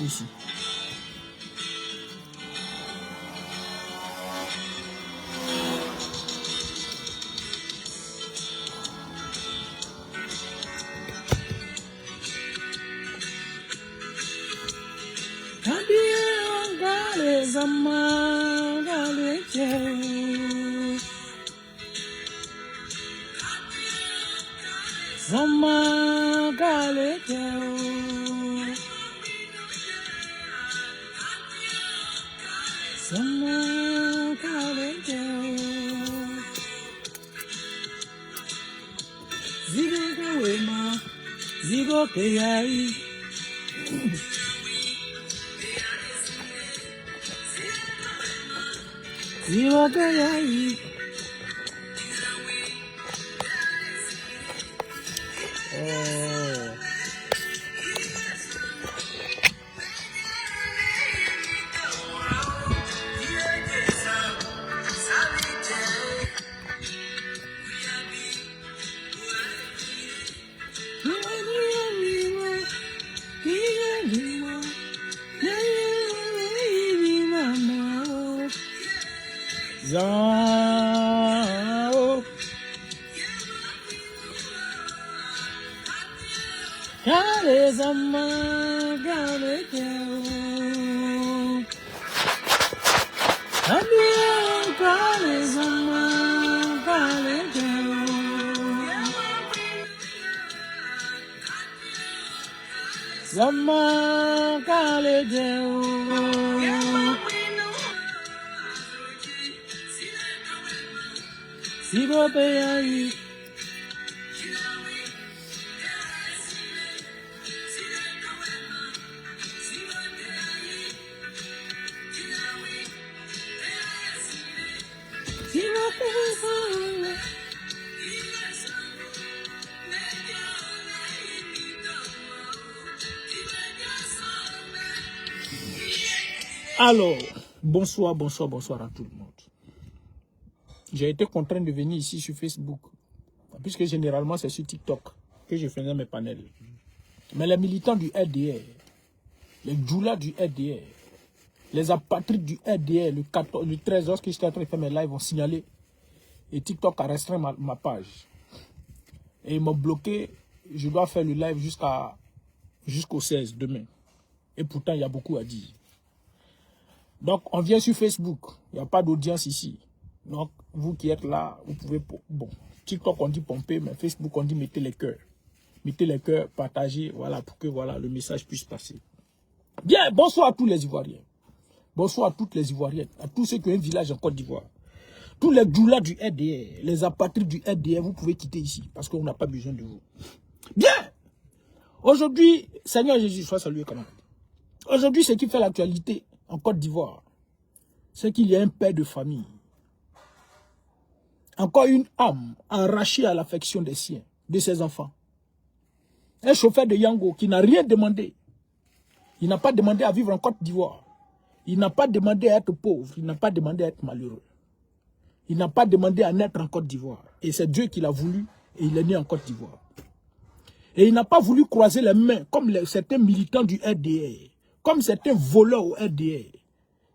ici. Zigo Kayai. Zigo Kayai. Zao Kale Zama Kale Keo Kale Zama Kale Keo Zama Kale Keo Sigo Payai. Alors, bonsoir à tout le monde. J'ai été contraint de venir ici sur Facebook, puisque généralement c'est sur TikTok que je faisais mes panels. Mais les militants du RDR, les djoulas du RDR, les apatrides du RDR, le 13 lorsque j'étais en train de faire mes lives, ont signalé. Et TikTok a restreint ma page. Et ils m'ont bloqué. Je dois faire le live jusqu'au 16 demain. Et pourtant, il y a beaucoup à dire. Donc, on vient sur Facebook. Il n'y a pas d'audience ici. Donc, vous qui êtes là, vous pouvez... Bon, TikTok, on dit pomper, mais Facebook, on dit mettez les cœurs. Mettez les cœurs, partagez, voilà, pour que voilà, le message puisse passer. Bien, bonsoir à tous les Ivoiriens. Bonsoir à toutes les Ivoiriennes, à tous ceux qui ont un village en Côte d'Ivoire. Tous les djoulas du RDR, les apatrides du RDR, vous pouvez quitter ici, parce qu'on n'a pas besoin de vous. Bien! Aujourd'hui, Seigneur Jésus, soit salué quand même. Aujourd'hui, ce qui fait l'actualité en Côte d'Ivoire, c'est qu'il y a un père de famille. Encore une âme arrachée à l'affection des siens, de ses enfants. Un chauffeur de Yango qui n'a rien demandé. Il n'a pas demandé à vivre en Côte d'Ivoire. Il n'a pas demandé à être pauvre. Il n'a pas demandé à être malheureux. Il n'a pas demandé à naître en Côte d'Ivoire. Et c'est Dieu qui l'a voulu et il est né en Côte d'Ivoire. Et il n'a pas voulu croiser les mains comme certains militants du RDR, comme certains voleurs au RDR.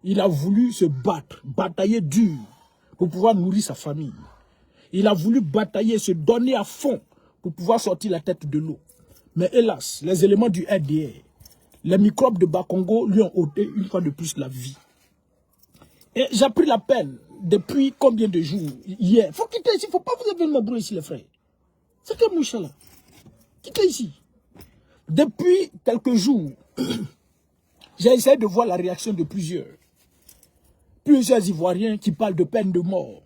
Il a voulu se battre, batailler dur pour pouvoir nourrir sa famille. Il a voulu batailler, se donner à fond pour pouvoir sortir la tête de l'eau. Mais hélas, les éléments du RDR, les microbes de Bakongo lui ont ôté une fois de plus la vie. Et j'ai pris la peine, depuis combien de jours, hier, il faut quitter ici, il ne faut pas vous élever ma brouille ici les frères. C'est que Moucha là. Quittez ici. Depuis quelques jours, j'ai essayé de voir la réaction de plusieurs Ivoiriens qui parlent de peine de mort.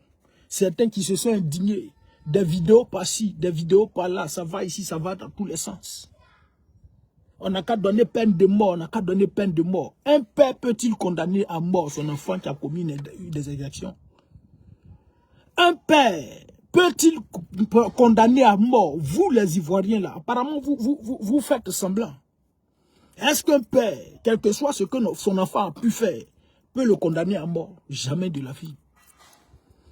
Certains qui se sont indignés. Des vidéos par-ci, des vidéos par-là. Ça va ici, ça va dans tous les sens. On n'a qu'à donner peine de mort, on n'a qu'à donner peine de mort. Un père peut-il condamner à mort son enfant qui a commis des exactions? Un père peut-il condamner à mort, vous les Ivoiriens là? Apparemment, vous faites semblant. Est-ce qu'un père, quel que soit ce que son enfant a pu faire, peut le condamner à mort? Jamais de la vie.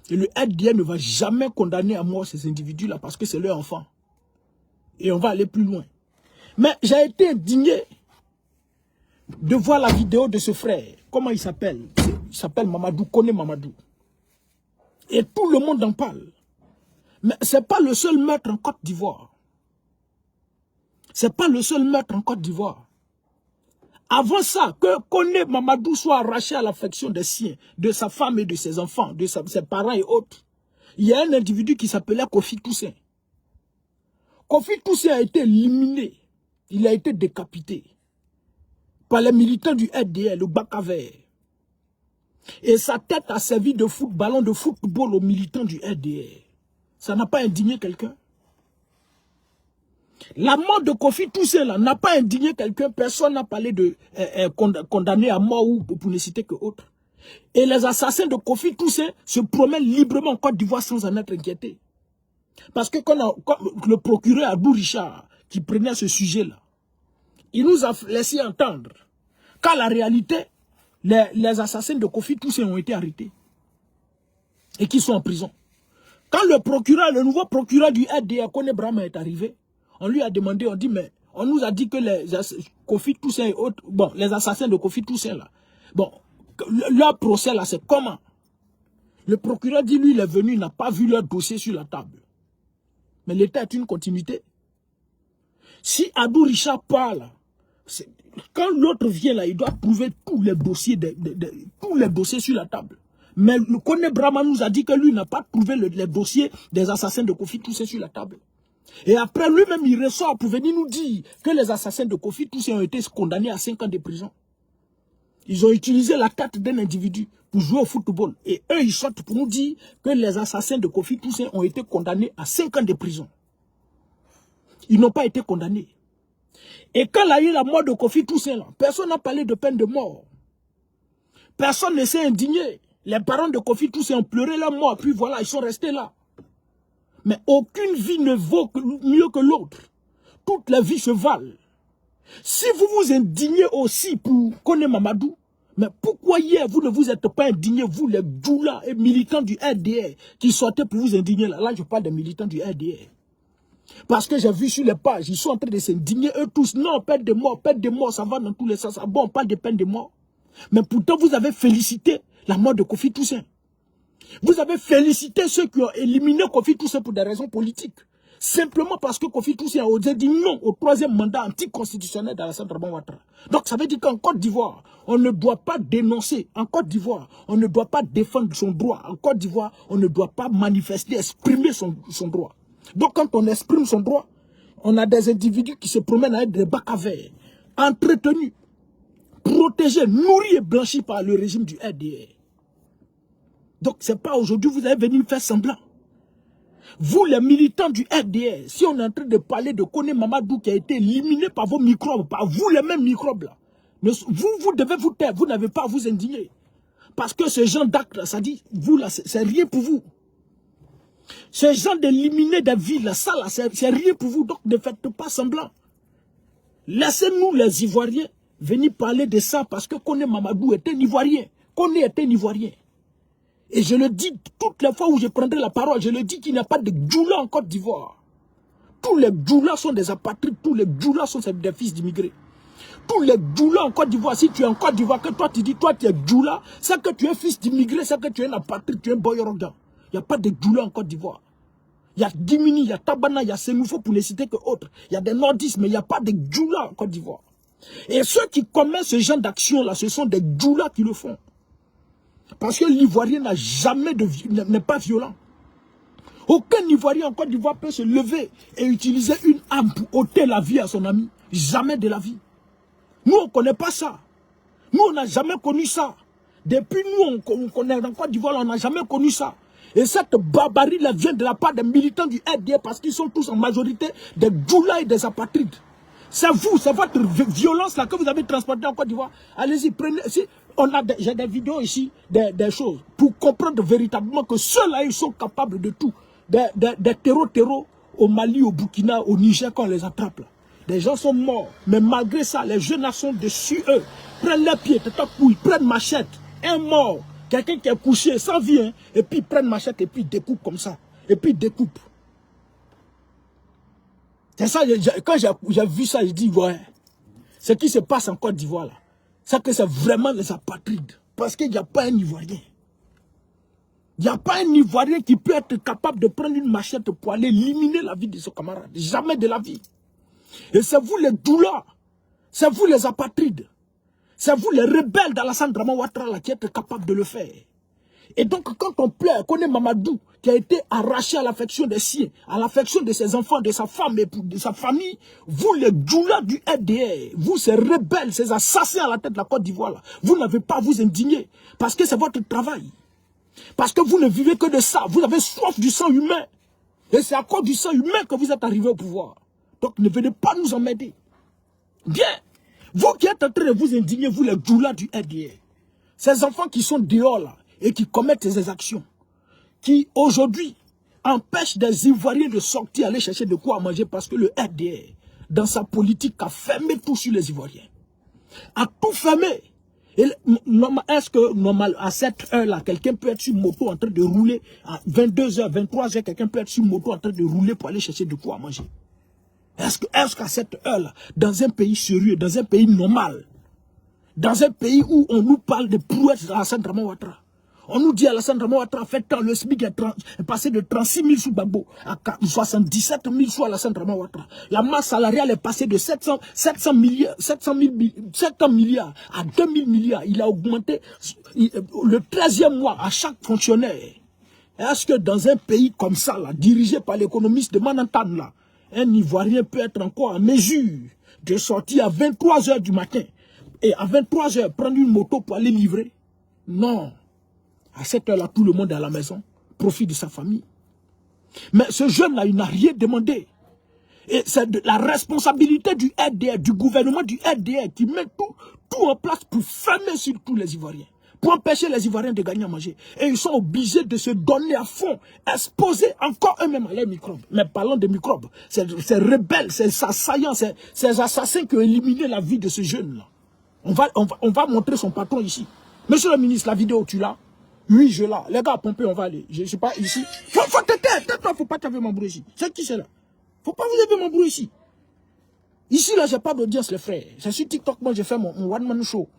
Et le RDR ne va jamais condamner à mort ces individus-là parce que c'est leur enfant. Et on va aller plus loin. Mais j'ai été indigné de voir la vidéo de ce frère. Comment il s'appelle? Il s'appelle Mamadou, Koné Mamadou. Et tout le monde en parle. Mais ce n'est pas le seul meurtre en Côte d'Ivoire. Ce n'est pas le seul meurtre en Côte d'Ivoire. Avant ça, que Koné Mamadou soit arraché à l'affection des siens, de sa femme et de ses enfants, de ses parents et autres, il y a un individu qui s'appelait Kofi Toussaint. Kofi Toussaint a été éliminé. Il a été décapité par les militants du RDR, le Bakaver. Et sa tête a servi de ballon de football aux militants du RDR. Ça n'a pas indigné quelqu'un? La mort de Kofi Toussaint n'a pas indigné quelqu'un. Personne n'a parlé de condamné à mort ou pour ne citer que autre. Et les assassins de Kofi Toussaint se promènent librement en Côte d'Ivoire sans en être inquiétés. Parce que quand le procureur Abdou Richard, qui prenait ce sujet-là, il nous a laissé entendre qu'à la réalité, les assassins de Kofi Toussaint ont été arrêtés et qui sont en prison. Quand le nouveau procureur du RDR, Koné Brahma, est arrivé, on lui a demandé, on nous a dit que Kofi Toussaint et autres, bon, les assassins de Kofi Toussaint là, bon, leur procès là, c'est comment? Le procureur dit, lui, il est venu, il n'a pas vu leur dossier sur la table. Mais l'État est une continuité. Si Abdou Richard parle, quand l'autre vient là, il doit prouver tous les dossiers, tous les dossiers sur la table. Mais le Koné Brahma nous a dit que lui n'a pas trouvé les dossiers des assassins de Kofi Toussaint sur la table. Et après lui-même, il ressort pour venir nous dire que les assassins de Kofi Toussaint ont été condamnés à 5 ans de prison. Ils ont utilisé la tête d'un individu pour jouer au football. Et eux, ils sortent pour nous dire que les assassins de Kofi Toussaint ont été condamnés à 5 ans de prison. Ils n'ont pas été condamnés. Et quand il y a eu la mort de Kofi Toussaint, là, personne n'a parlé de peine de mort. Personne ne s'est indigné. Les parents de Kofi Toussaint ont pleuré leur mort, puis voilà, ils sont restés là. Mais aucune vie ne vaut mieux que l'autre. Toutes les vies se valent. Si vous vous indignez aussi pour Koné Mamadou, mais pourquoi hier vous ne vous êtes pas indignés, vous les djoulas et militants du RDR qui sortaient pour vous indigner là? Là, je parle des militants du RDR. Parce que j'ai vu sur les pages, ils sont en train de s'indigner eux tous. Non, peine de mort, ça va dans tous les sens. Bon, on parle de peine de mort. Mais pourtant, vous avez félicité la mort de Kofi Toussaint. Vous avez félicité ceux qui ont éliminé Kofi Toussaint pour des raisons politiques. Simplement parce que Kofi Toussaint a osé dire non au 3e mandat anticonstitutionnel d'Alassane Dramane Ouattara. Donc ça veut dire qu'en Côte d'Ivoire, on ne doit pas dénoncer. En Côte d'Ivoire, on ne doit pas défendre son droit. En Côte d'Ivoire, on ne doit pas manifester, exprimer son droit. Donc quand on exprime son droit, on a des individus qui se promènent avec des bacs à verre, entretenus, protégés, nourris et blanchis par le régime du RDR. Donc c'est pas aujourd'hui vous allez venir faire semblant. Vous les militants du RDR, si on est en train de parler de Koné Mamadou qui a été éliminé par vos microbes, par vous les mêmes microbes là, vous devez vous taire, vous n'avez pas à vous indigner. Parce que ce genre d'acte, ça dit, vous là, c'est rien pour vous. Ce genre d'éliminer des villes, là, ça là, c'est rien pour vous, donc ne faites pas semblant. Laissez-nous les Ivoiriens venir parler de ça parce que Koné Mamadou était un Ivoirien. Koné était un Ivoirien. Et je le dis toutes les fois où je prendrai la parole, je le dis qu'il n'y a pas de djoulas en Côte d'Ivoire. Tous les djoulas sont des apatrides, tous les djoulas sont des fils d'immigrés. Tous les djoulas en Côte d'Ivoire, si tu es en Côte d'Ivoire, que toi tu dis, toi tu es djoula, c'est que tu es fils d'immigrés, c'est que tu es un apatride, tu es un boyorogan. Il n'y a pas de djoulas en Côte d'Ivoire. Il y a Dimini, il y a Tabana, il y a Sénoufo pour ne citer que autres. Il y a des nordistes, mais il n'y a pas de djoulas en Côte d'Ivoire. Et ceux qui commettent ce genre d'action-là, ce sont des djoulas qui le font. Parce que l'Ivoirien n'est pas violent. Aucun Ivoirien en Côte d'Ivoire peut se lever et utiliser une arme pour ôter la vie à son ami. Jamais de la vie. Nous, on ne connaît pas ça. Nous, on n'a jamais connu ça. Depuis nous, on connaît en Côte d'Ivoire, on n'a jamais connu ça. Et cette barbarie-là vient de la part des militants du RDR parce qu'ils sont tous en majorité des djoulas et des apatrides. C'est vous, c'est votre violence là que vous avez transportée en Côte d'Ivoire. Allez-y, prenez. J'ai des vidéos ici, des choses, pour comprendre véritablement que ceux-là, ils sont capables de tout. Des terreaux au Mali, au Burkina, au Niger, quand on les attrape là. Des gens sont morts, mais malgré ça, les jeunes sont dessus eux. Prennent les pieds, prennent machette, un mort, quelqu'un qui est couché, sans vie, hein, et puis ils prennent machette et puis ils découpent comme ça. Et puis ils découpent. C'est ça, quand j'ai vu ça, je dis, ouais, ce qui se passe en Côte d'Ivoire là. c'est que c'est vraiment les apatrides. Parce qu'il n'y a pas un Ivoirien. Il n'y a pas un Ivoirien qui peut être capable de prendre une machette pour aller éliminer la vie de son camarade. Jamais de la vie. Et c'est vous les doulas. C'est vous les apatrides. C'est vous les rebelles d'Alassane Draman Ouattara qui êtes capables de le faire. Et donc quand on pleure, qu'on est Mamadou qui a été arraché à l'affection des siens, à l'affection de ses enfants, de sa femme et de sa famille, vous les doulas du RDR, vous ces rebelles, ces assassins à la tête de la Côte d'Ivoire, vous n'avez pas à vous indigner. Parce que c'est votre travail. Parce que vous ne vivez que de ça. Vous avez soif du sang humain. Et c'est à cause du sang humain que vous êtes arrivé au pouvoir. Donc ne venez pas nous emmerder. Bien. Vous qui êtes en train de vous indigner, vous les doulas du RDR. Ces enfants qui sont dehors là et qui commettent ces actions, qui aujourd'hui empêchent des Ivoiriens de sortir, aller chercher de quoi manger parce que le RDR, dans sa politique, a fermé tout sur les Ivoiriens. A tout fermé. Est-ce que normal à cette heure-là, quelqu'un peut être sur moto en train de rouler à 22h, 23h, quelqu'un peut être sur moto en train de rouler pour aller chercher de quoi manger? Est-ce qu'à cette heure-là, dans un pays sérieux, dans un pays normal, dans un pays où on nous parle de prouesses d'Alassane Draman Ouattara, on nous dit Alassane Draman Ouattara fait tant, le SMIC est passé de 36 000 sous Gbagbo à 77 000 sous Alassane Draman Ouattara. La masse salariale est passée de 700 milliards à 2000 milliards. Il a augmenté le 13e mois à chaque fonctionnaire. Est-ce que dans un pays comme ça, là, dirigé par l'économiste de Manhattan, là, un Ivoirien peut être encore en mesure de sortir à 23h du matin et à 23h prendre une moto pour aller livrer? Non. À cette heure-là, tout le monde est à la maison, profite de sa famille. Mais ce jeune-là, il n'a rien demandé. Et c'est la responsabilité du RDR, du gouvernement du RDR, qui met tout en place pour fermer sur tous les Ivoiriens, pour empêcher les Ivoiriens de gagner à manger. Et ils sont obligés de se donner à fond, exposer encore eux-mêmes à leurs microbes. Mais parlant de microbes, ces rebelles, ces assaillants, ces assassins qui ont éliminé la vie de ce jeune-là. On va montrer son patron ici. Monsieur le ministre, la vidéo, tu l'as? Oui, je l'ai. Les gars, pomper, on va aller. Je ne suis pas ici. Faut te taire. Tais-toi, faut pas t'avoir m'embrouiller ici. C'est qui c'est là? Faut pas vous avoir m'embrouiller ici. Ici, là, j'ai pas d'audience, les frères. C'est sur TikTok, moi, j'ai fait mon one-man show.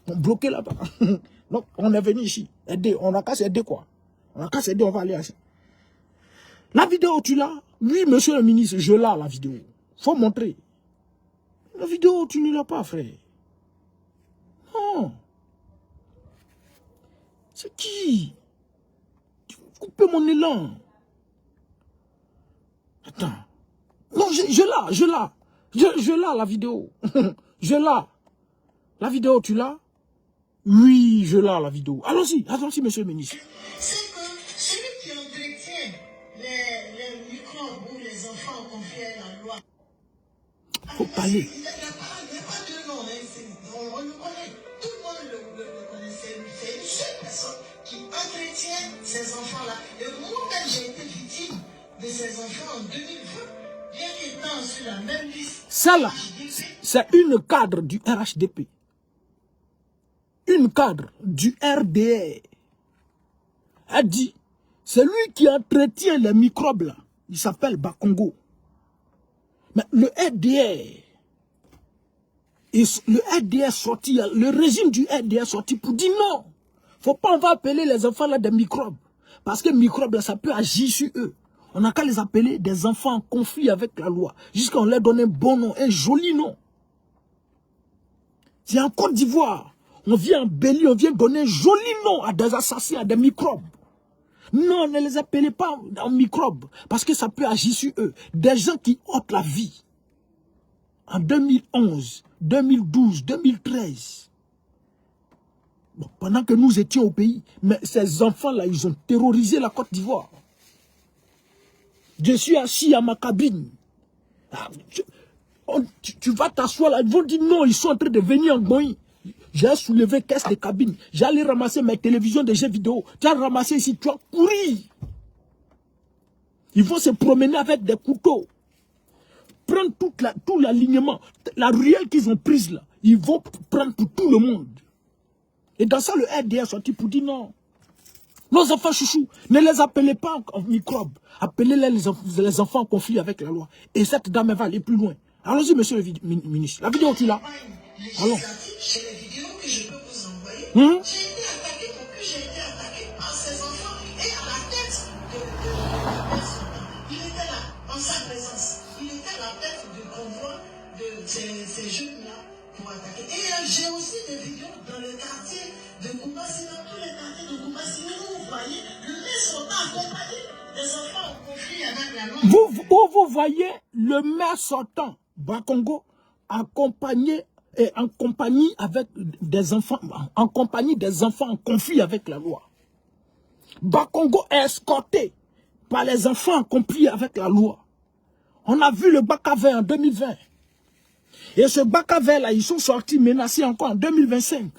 On bloqué là-bas. Donc, on est venu ici. Aider. On a qu'à s'aider, quoi. On a qu'à s'aider, on va aller ici. La vidéo, tu l'as? Oui, monsieur le ministre, je l'ai, la vidéo. Faut montrer. La vidéo, tu ne l'as pas, frère. Non. C'est qui? Tu veux couper mon élan? Attends. Non, je l'ai, la vidéo. Je l'ai. La vidéo, tu l'as? Oui, je l'ai, la vidéo. Allons-y, monsieur le ministre. C'est que celui qui entretient les microbes ou les enfants confiés à la loi. Faut parler. Il n'y a pas de nom, on le connaît. Tout le monde le connaissait. C'est une seule personne qui entretient ces enfants-là. Et moi-même, j'ai été victime de ces enfants en 2020. Bien qu'étant sur la même liste. Ça là, c'est une cadre du RHDP. Une cadre du RDR a dit, c'est lui qui entretient les microbes là. Il s'appelle Bakongo. Mais le RDR, sorti, le régime du RDR sorti pour dire non. Faut pas, on va appeler les enfants là des microbes. Parce que microbes là, ça peut agir sur eux. On n'a qu'à les appeler des enfants en conflit avec la loi. Jusqu'à on leur donne un bon nom, un joli nom. C'est en Côte d'Ivoire. On vient embellir, on vient donner un joli nom à des assassins, à des microbes. Non, ne les appelez pas en microbes, parce que ça peut agir sur eux. Des gens qui ôtent la vie. En 2011, 2012, 2013. Bon, pendant que nous étions au pays, mais ces enfants-là, ils ont terrorisé la Côte d'Ivoire. Je suis assis à ma cabine. Tu vas t'asseoir là, ils vont dire non, ils sont en train de venir en Goï. J'ai soulevé caisse de cabine. J'allais ramasser mes télévisions de jeux vidéo. Tu as ramassé ici, tu as couru. Ils vont se promener avec des couteaux. Prendre tout l'alignement. La ruelle qu'ils ont prise là. Ils vont prendre pour tout le monde. Et dans ça, le RDR est sorti pour dire non. Nos enfants chouchous, ne les appelez pas en microbes. Appelez-les les enfants en conflit avec la loi. Et cette dame va aller plus loin. Allons-y, monsieur le ministre. La vidéo, tu l'as? Allons. C'est les vidéos que J'ai été attaqué, mon plus j'ai été attaqué par ses enfants et à la tête de personne. Il était là, en sa présence. Il était à la tête du convoi de ces jeunes-là pour attaquer. Et j'ai aussi des vidéos dans le quartier de Koumassi, dans tous les quartiers de Koumassi. Vous voyez, le maire sortant accompagné des enfants en conflit avec la loi. Vous voyez le maire sortant, Bakongo, accompagné et en compagnie avec des enfants, en compagnie des enfants en conflit avec la loi. Bakongo est escorté par les enfants en conflit avec la loi. On a vu le Bakavé en 2020. Et ce Bakavé là, ils sont sortis menacés encore en 2025.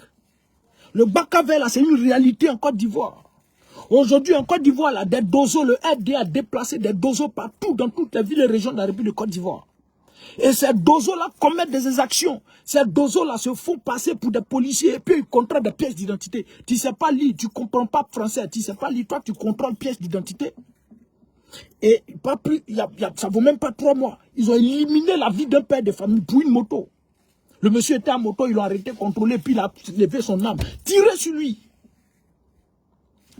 Le Bakavé là, c'est une réalité en Côte d'Ivoire. Aujourd'hui en Côte d'Ivoire, là, des dozos, le RD a déplacé des dozos partout dans toutes les villes et régions de la République de Côte d'Ivoire. Et ces dozos-là commettent des exactions. Ces dozos-là se font passer pour des policiers et puis ils contrôlent des pièces d'identité. Tu ne sais pas lire, tu ne comprends pas français, tu ne sais pas lire, toi tu contrôles pièces d'identité. Et pas plus, ça ne vaut même pas 3 mois. Ils ont éliminé la vie d'un père de famille pour une moto. Le monsieur était en moto, ils l'ont arrêté, contrôlé, puis il a levé son arme. Tirez sur lui.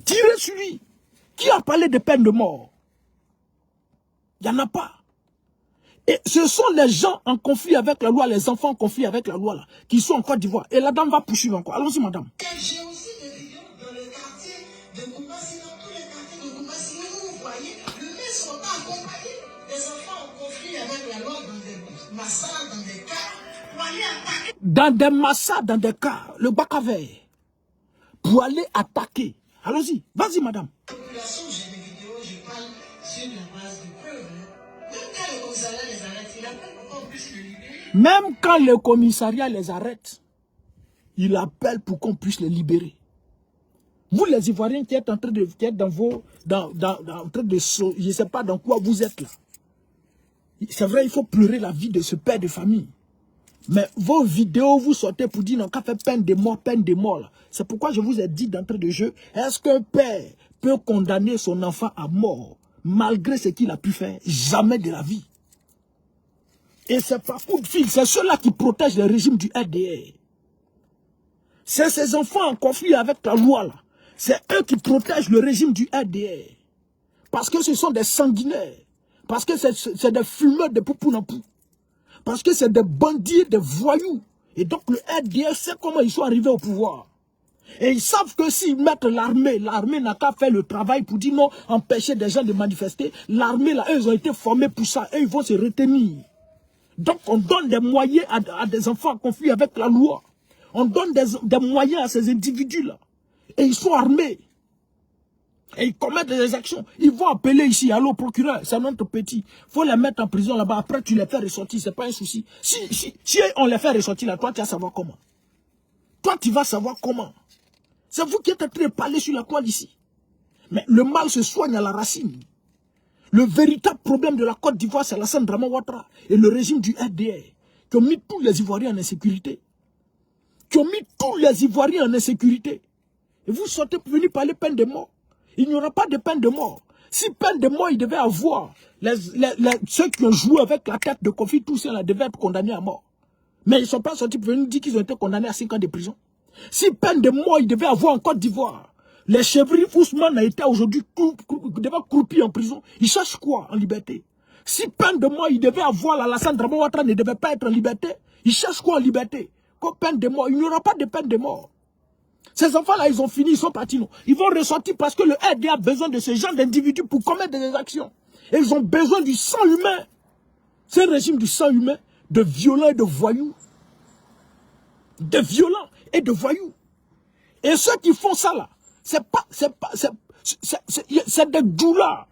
Tirez sur lui. Qui a parlé de peine de mort? Il n'y en a pas. Et ce sont les gens en conflit avec la loi, les enfants en conflit avec la loi, là, qui sont en Côte d'Ivoire. Et la dame va poursuivre encore. Allons-y, madame. J'ai aussi des vidéos dans le quartier de Koumassi, dans tous les quartiers de Koumassi. Vous voyez, le maire sortant accompagné des enfants en conflit avec la loi dans des massacres, dans des cas, pour aller attaquer. Dans des massacres, dans des cas, le Bakavé, pour aller attaquer. Allons-y, vas-y, madame. La population, j'ai des vidéos, je parle sur la base de preuves. Même quand le commissariat les arrête, il appelle pour qu'on puisse le libérer. Même quand le commissariat les arrête, il appelle pour qu'on puisse les libérer. Vous les Ivoiriens qui êtes en train de, qui êtes dans vos, en train de, je ne sais pas dans quoi vous êtes là. C'est vrai, il faut pleurer la vie de ce père de famille. Mais vos vidéos, vous sortez pour dire non, qu'a fait peine de mort, c'est pourquoi je vous ai dit d'entrée de jeu, est-ce qu'un père peut condamner son enfant à mort, malgré ce qu'il a pu faire? Jamais de la vie. Et c'est pas coup de fil, c'est ceux-là qui protègent le régime du RDR. C'est ces enfants en conflit avec la loi, là. C'est eux qui protègent le régime du RDR. Parce que ce sont des sanguinaires. Parce que c'est des fumeurs de poupounapou. Parce que c'est des bandits, des voyous. Et donc le RDR sait comment ils sont arrivés au pouvoir. Et ils savent que s'ils mettent l'armée n'a qu'à faire le travail pour dire non, empêcher des gens de manifester. L'armée, là, eux, ils ont été formés pour ça. Eux, ils vont se retenir. Donc on donne des moyens à des enfants en conflit avec la loi. On donne des moyens à ces individus-là. Et ils sont armés. Et ils commettent des actions. Ils vont appeler ici, allô procureur, c'est notre petit. Il faut les mettre en prison là-bas. Après, tu les fais ressortir, c'est pas un souci. Si on les fait ressortir là, toi, tu vas savoir comment. Toi, tu vas savoir comment. C'est vous qui êtes en train de parler sur la toile ici. Mais le mal se soigne à la racine. Le véritable problème de la Côte d'Ivoire, c'est Alassane Dramane Ouattara et le régime du RDR qui ont mis tous les Ivoiriens en insécurité. Qui ont mis tous les Ivoiriens en insécurité. Et vous sortez pour venir parler peine de mort. Il n'y aura pas de peine de mort. Si peine de mort, il devait avoir, ceux qui ont joué avec la tête de Kofi, tous ceux-là devaient être condamnés à mort. Mais ils ne sont pas sortis pour venir dire qu'ils ont été condamnés à 5 ans de prison. Si peine de mort, il devait avoir en Côte d'Ivoire, les chevriers Ousmane a été aujourd'hui devait croupir en prison. Ils cherchent quoi en liberté? Si peine de mort, il devait avoir, Alassane Dramane Ouattara ne devait pas être en liberté. Ils cherchent quoi en liberté? Comme peine de mort, il n'y aura pas de peine de mort. Ces enfants-là, ils ont fini, ils sont partis. Non. Ils vont ressortir parce que le RD a besoin de ce genre d'individus pour commettre des actions. Et ils ont besoin du sang humain. C'est un régime du sang humain, de violents et de voyous. De violents et de voyous. Et ceux qui font ça là, c'est des djoulas.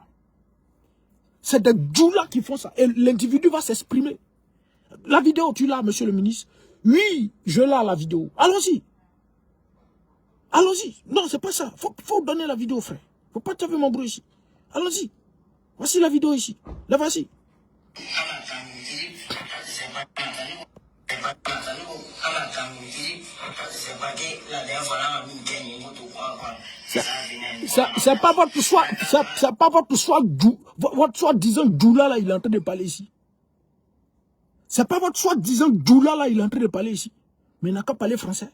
C'est des djoulas qui font ça. Et l'individu va s'exprimer. La vidéo, tu l'as, monsieur le ministre? Oui, je l'ai la vidéo. Allons-y. Allons-y. Non, c'est pas ça. Faut donner la vidéo, frère. Faut pas taper mon bruit ici. Allons-y. Voici la vidéo ici. La voici. C'est pas votre choix. C'est pas votre choix. Votre choix disant Djoula là, il est en train de parler ici. C'est pas votre choix disant Djoula là, il est en train de parler ici. Mais il n'a qu'à parler français.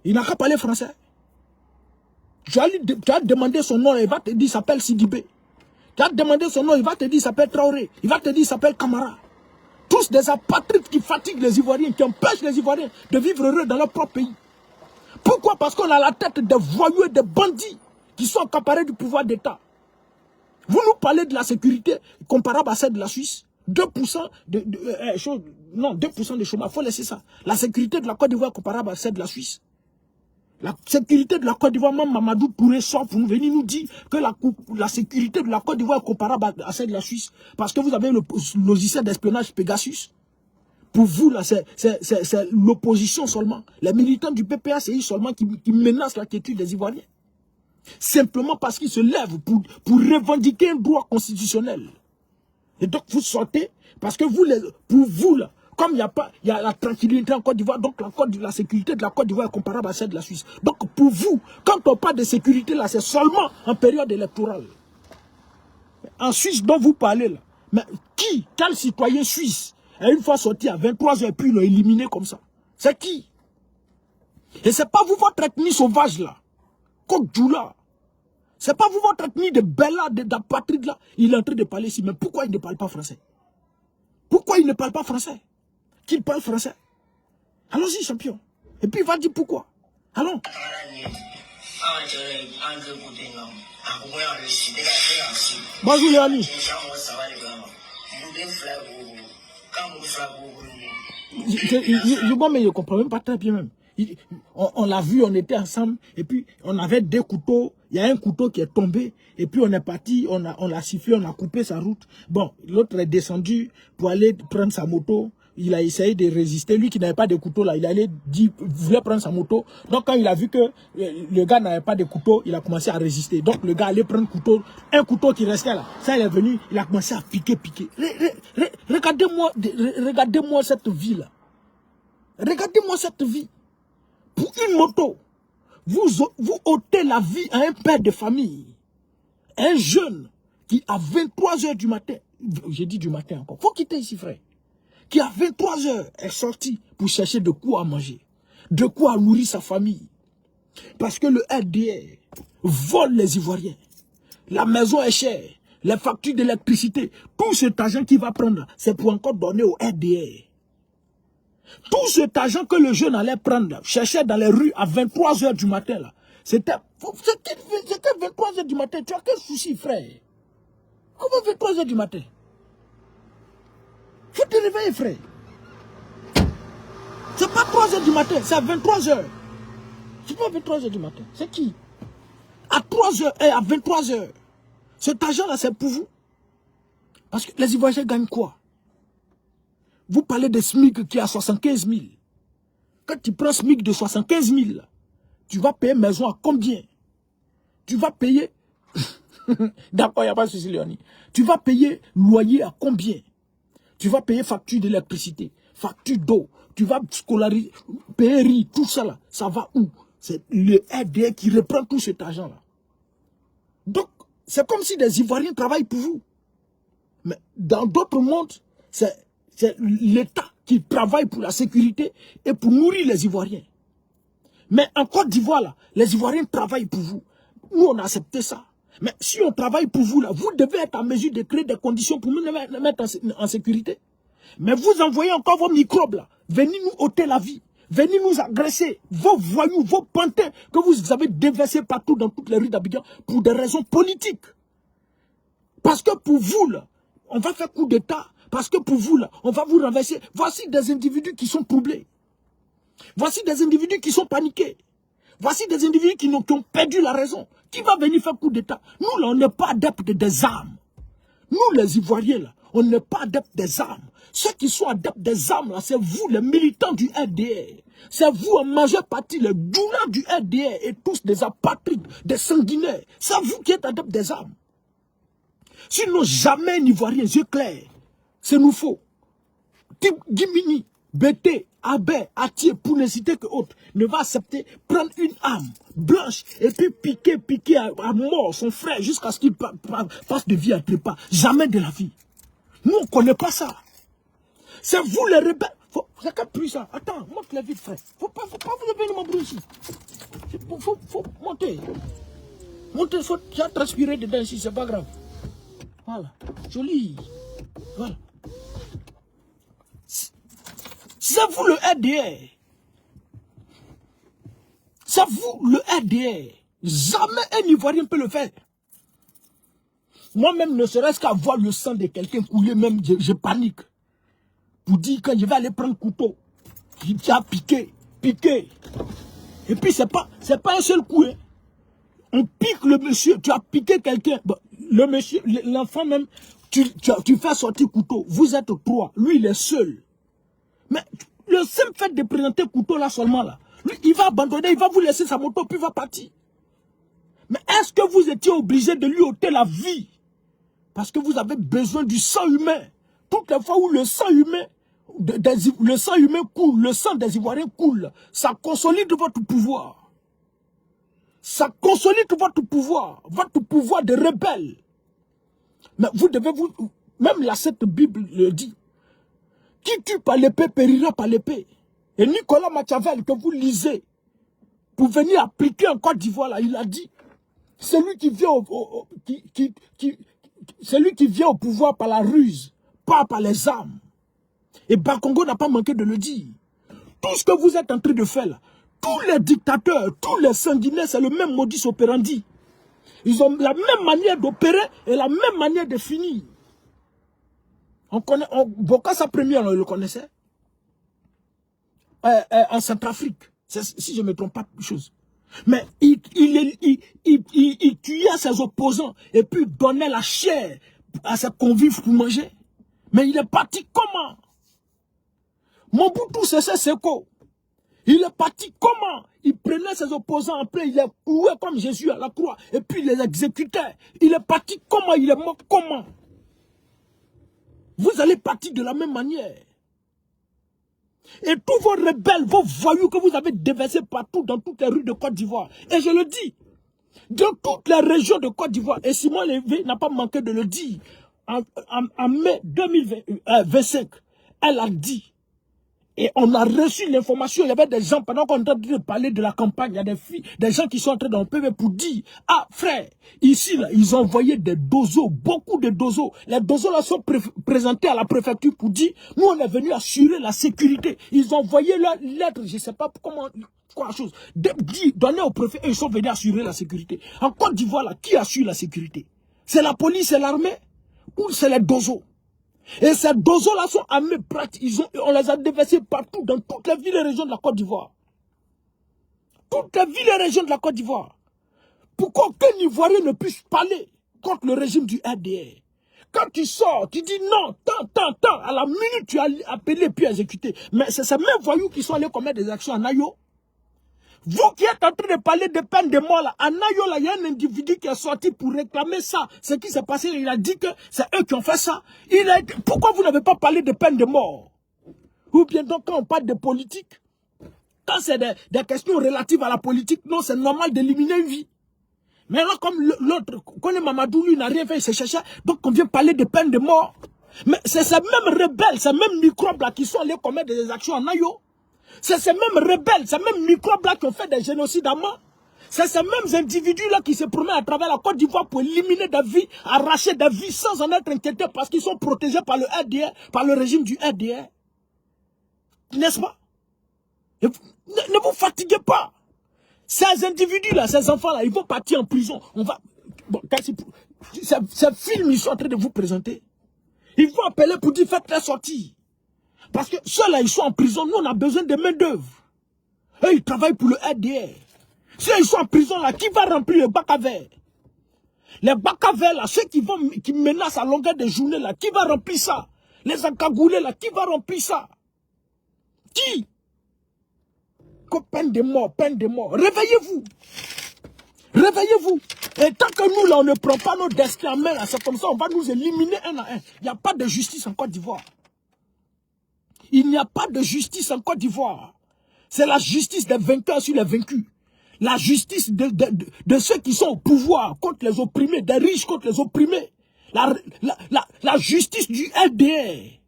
Il n'a qu'à parler français. Tu as demandé son nom, il va te dire il s'appelle Sidibé. Tu as demandé son nom, il va te dire il s'appelle Traoré. Il va te dire il s'appelle Camara. Tous des apatrides qui fatiguent les Ivoiriens, qui empêchent les Ivoiriens de vivre heureux dans leur propre pays. Pourquoi? Parce qu'on a la tête des voyous et des bandits qui sont accaparés du pouvoir d'État. Vous nous parlez de la sécurité comparable à celle de la Suisse. 2% de chômage, il faut laisser ça. La sécurité de la Côte d'Ivoire est comparable à celle de la Suisse. La sécurité de la Côte d'Ivoire, même Mamadou Touré sort pour venir nous dire que la sécurité de la Côte d'Ivoire est comparable à celle de la Suisse. Parce que vous avez le logiciel d'espionnage Pegasus. Pour vous, là, c'est l'opposition seulement. Les militants du PPACI seulement qui menacent la quiétude des Ivoiriens. Simplement parce qu'ils se lèvent pour revendiquer un droit constitutionnel. Et donc vous sortez, parce que pour vous, là, comme il y a la tranquillité en Côte d'Ivoire, donc la sécurité de la Côte d'Ivoire est comparable à celle de la Suisse. Donc pour vous, quand on parle de sécurité, là, c'est seulement en période électorale. En Suisse dont vous parlez, là, mais quel citoyen suisse, est une fois sorti à 23h, puis ils l'ont éliminé comme ça? C'est qui? Et c'est pas vous, votre ethnie sauvage, là. Kokdjoula. C'est pas vous, votre ethnie de Bella, d'apatride, là. Il est en train de parler ici. Mais pourquoi il ne parle pas français? Pourquoi il ne parle pas français? Qu'il parle français? Allons-y, champion. Et puis il va dire pourquoi. Allons. Bonjour les amis. Mais je ne comprends même pas très bien même. On l'a vu, on était ensemble, et puis on avait deux couteaux, il y a un couteau qui est tombé, et puis on est parti, on l'a sifflé, on a coupé sa route. Bon, l'autre est descendu pour aller prendre sa moto, il a essayé de résister, lui qui n'avait pas de couteau là, il voulait prendre sa moto, donc quand il a vu que le gars n'avait pas de couteau, il a commencé à résister. Donc le gars allait prendre un couteau qui restait là, ça il est venu, il a commencé à piquer. Regardez-moi cette vie là. Regardez-moi cette vie. Pour une moto, vous ôtez la vie à un père de famille. Un jeune qui à 23h du matin, j'ai dit du matin encore, faut quitter ici frère, qui à 23h est sorti pour chercher de quoi manger, de quoi nourrir sa famille. Parce que le RDR vole les Ivoiriens. La maison est chère, les factures d'électricité, tout cet argent qu'il va prendre, c'est pour encore donner au RDR. Tout cet argent que le jeune allait prendre, chercher dans les rues à 23h du matin, là, c'était 23h du matin. Tu as quel souci, frère? Comment 23h du matin? Faut te réveiller, frère. C'est pas 3h du matin, c'est à 23h. C'est pas 23h du matin. C'est qui? À 3h et à 23h. Cet argent-là, c'est pour vous. Parce que les Ivoiriens gagnent quoi? Vous parlez de SMIC qui est à 75 000. Quand tu prends SMIC de 75 000, tu vas payer maison à combien? Tu vas payer... D'accord, il n'y a pas de souci, Léonie. Tu vas payer loyer à combien? Tu vas payer facture d'électricité, facture d'eau. Tu vas scolariser, payer riz, tout ça là. Ça va où? C'est le RDR qui reprend tout cet argent-là. Donc, c'est comme si des Ivoiriens travaillent pour vous. Mais dans d'autres mondes, c'est l'État qui travaille pour la sécurité et pour nourrir les Ivoiriens. Mais en Côte d'Ivoire, là, les Ivoiriens travaillent pour vous. Nous, on a accepté ça. Mais si on travaille pour vous, là, vous devez être en mesure de créer des conditions pour nous mettre en sécurité. Mais vous envoyez encore vos microbes, là. Venez nous ôter la vie. Venez nous agresser. Vos voyous, vos pantins que vous avez déversés partout dans toutes les rues d'Abidjan pour des raisons politiques. Parce que pour vous, là, on va faire coup d'État. Parce que pour vous, là, on va vous renverser. Voici des individus qui sont troublés. Voici des individus qui sont paniqués. Voici des individus qui ont perdu la raison. Qui va venir faire coup d'État? Nous, là, on n'est pas adeptes des armes. Nous, les Ivoiriens, là, on n'est pas adeptes des armes. Ceux qui sont adeptes des armes, là, c'est vous, les militants du RDR. C'est vous, en majeure partie, les douleurs du RDR et tous des apatrides, des sanguinaires. C'est vous qui êtes adeptes des armes. Sinon, jamais un Ivoirien, yeux clairs, c'est nous faux. Type Gimini, Bété, Abé, Atier, pour ne citer que autres, ne va accepter prendre une arme blanche et puis piquer à mort son frère jusqu'à ce qu'il passe de vie à trépas. Jamais de la vie. Nous, on ne connaît pas ça. C'est vous les rebelles. C'est qu'un plus ça. Attends, monte la vite, frère. Faut pas vous lever m'embrouiller ici. Faut monter. Montez, tu as transpiré dedans ici, c'est pas grave. Voilà. Joli. Voilà. C'est vous le RDR. C'est vous le RDR. Jamais un Ivoirien peut le faire. Moi-même, ne serait-ce qu'à voir le sang de quelqu'un couler, même je panique. Pour dire que je vais aller prendre couteau. Tu as piqué. Et puis c'est pas un seul coup. Hein. On pique le monsieur, tu as piqué quelqu'un. Bon, le monsieur, l'enfant même, tu fais sortir couteau. Vous êtes trois. Lui, il est seul. Mais le simple fait de présenter couteau là seulement là, lui, il va abandonner, il va vous laisser sa moto, puis il va partir. Mais est-ce que vous étiez obligé de lui ôter la vie? Parce que vous avez besoin du sang humain. Toutes les fois où le sang humain, coule, le sang des Ivoiriens coule, ça consolide votre pouvoir. Ça consolide votre pouvoir de rebelle. Mais vous devez même cette Bible le dit. Qui tue par l'épée périra par l'épée. Et Nicolas Machiavel, que vous lisez, pour venir appliquer en Côte d'Ivoire, là, il a dit, celui qui vient au pouvoir par la ruse, pas par les armes. Et Bakongo n'a pas manqué de le dire. Tout ce que vous êtes en train de faire là, tous les dictateurs, tous les sanguinaires, c'est le même modus operandi. Ils ont la même manière d'opérer et la même manière de finir. Bokassa Premier, on le connaissait. En Centrafrique, si je ne me trompe pas de chose. Mais il tuait ses opposants et puis donnait la chair à ses convives pour manger. Mais il est parti comment? Mobutu Sese Seko, il est parti comment? Il prenait ses opposants en plein, il les clouait comme Jésus à la croix, et puis il les exécutait. Il est parti comment? Il est mort comment? Vous allez partir de la même manière. Et tous vos rebelles, vos voyous que vous avez déversés partout dans toutes les rues de Côte d'Ivoire. Et je le dis, dans toutes les régions de Côte d'Ivoire, et Simon Lévé n'a pas manqué de le dire, en mai 2025, elle a dit, et on a reçu l'information, il y avait des gens, pendant qu'on est en train de parler de la campagne, il y a des filles, des gens qui sont entrés dans le PV pour dire, ah frère, ici là, ils ont envoyé des dozos, beaucoup de dozos. Les dozos là sont présentés à la préfecture pour dire, nous on est venu assurer la sécurité. Ils ont envoyé leur lettre, je ne sais pas comment, quoi chose, donner au préfet, et ils sont venus assurer la sécurité. En Côte d'Ivoire là, qui assure la sécurité? C'est la police, c'est l'armée, ou c'est les dozos? Et ces dozos-là sont armés pratiques. On les a déversés partout, dans toutes les villes et régions de la Côte d'Ivoire. Toutes les villes et régions de la Côte d'Ivoire. Pourquoi aucun Ivoirien ne puisse parler contre le régime du RDR? Quand tu sors, tu dis non, tant, à la minute tu as appelé puis exécuté. Mais c'est ces mêmes voyous qui sont allés commettre des actions en Ayo. Vous qui êtes en train de parler de peine de mort là, en Ayo là, il y a un individu qui est sorti pour réclamer ça. Ce qui s'est passé, il a dit que c'est eux qui ont fait ça. Pourquoi vous n'avez pas parlé de peine de mort? Ou bien donc quand on parle de politique, quand c'est des questions relatives à la politique, non, c'est normal d'éliminer une vie. Mais là, comme l'autre, Kone Mamadou, lui, n'a rien fait, il s'est cherché, donc on vient parler de peine de mort. Mais c'est ces mêmes rebelles, ces mêmes microbes là qui sont allés commettre des actions en Ayo. C'est ces mêmes rebelles, ces mêmes microbes-là qui ont fait des génocides à mort. C'est ces mêmes individus-là qui se promènent à travers la Côte d'Ivoire pour éliminer des vies, arracher des vies sans en être inquiétés parce qu'ils sont protégés par le RDR, par le régime du RDR. N'est-ce pas? Ne vous fatiguez pas. Ces individus-là, ces enfants-là, ils vont partir en prison. Ces films, ils sont en train de vous présenter. Ils vont appeler pour dire faites-les sortir. Parce que ceux-là, ils sont en prison. Nous, on a besoin de main-d'œuvre. Eux, ils travaillent pour le RDR. Ceux ils sont en prison, là, qui va remplir le bac à verre? Les bacs à verre, là, ceux qui menacent à longueur de journée, là, qui va remplir ça? Les encagoulés, là, qui va remplir ça? Qui? Peine de mort, peine de mort. Réveillez-vous. Réveillez-vous. Et tant que nous, là, on ne prend pas nos destins en main, là, c'est comme ça, on va nous éliminer un à un. Il n'y a pas de justice en Côte d'Ivoire. Il n'y a pas de justice en Côte d'Ivoire. C'est la justice des vainqueurs sur les vaincus. La justice de ceux qui sont au pouvoir contre les opprimés, des riches contre les opprimés. La justice du LDR.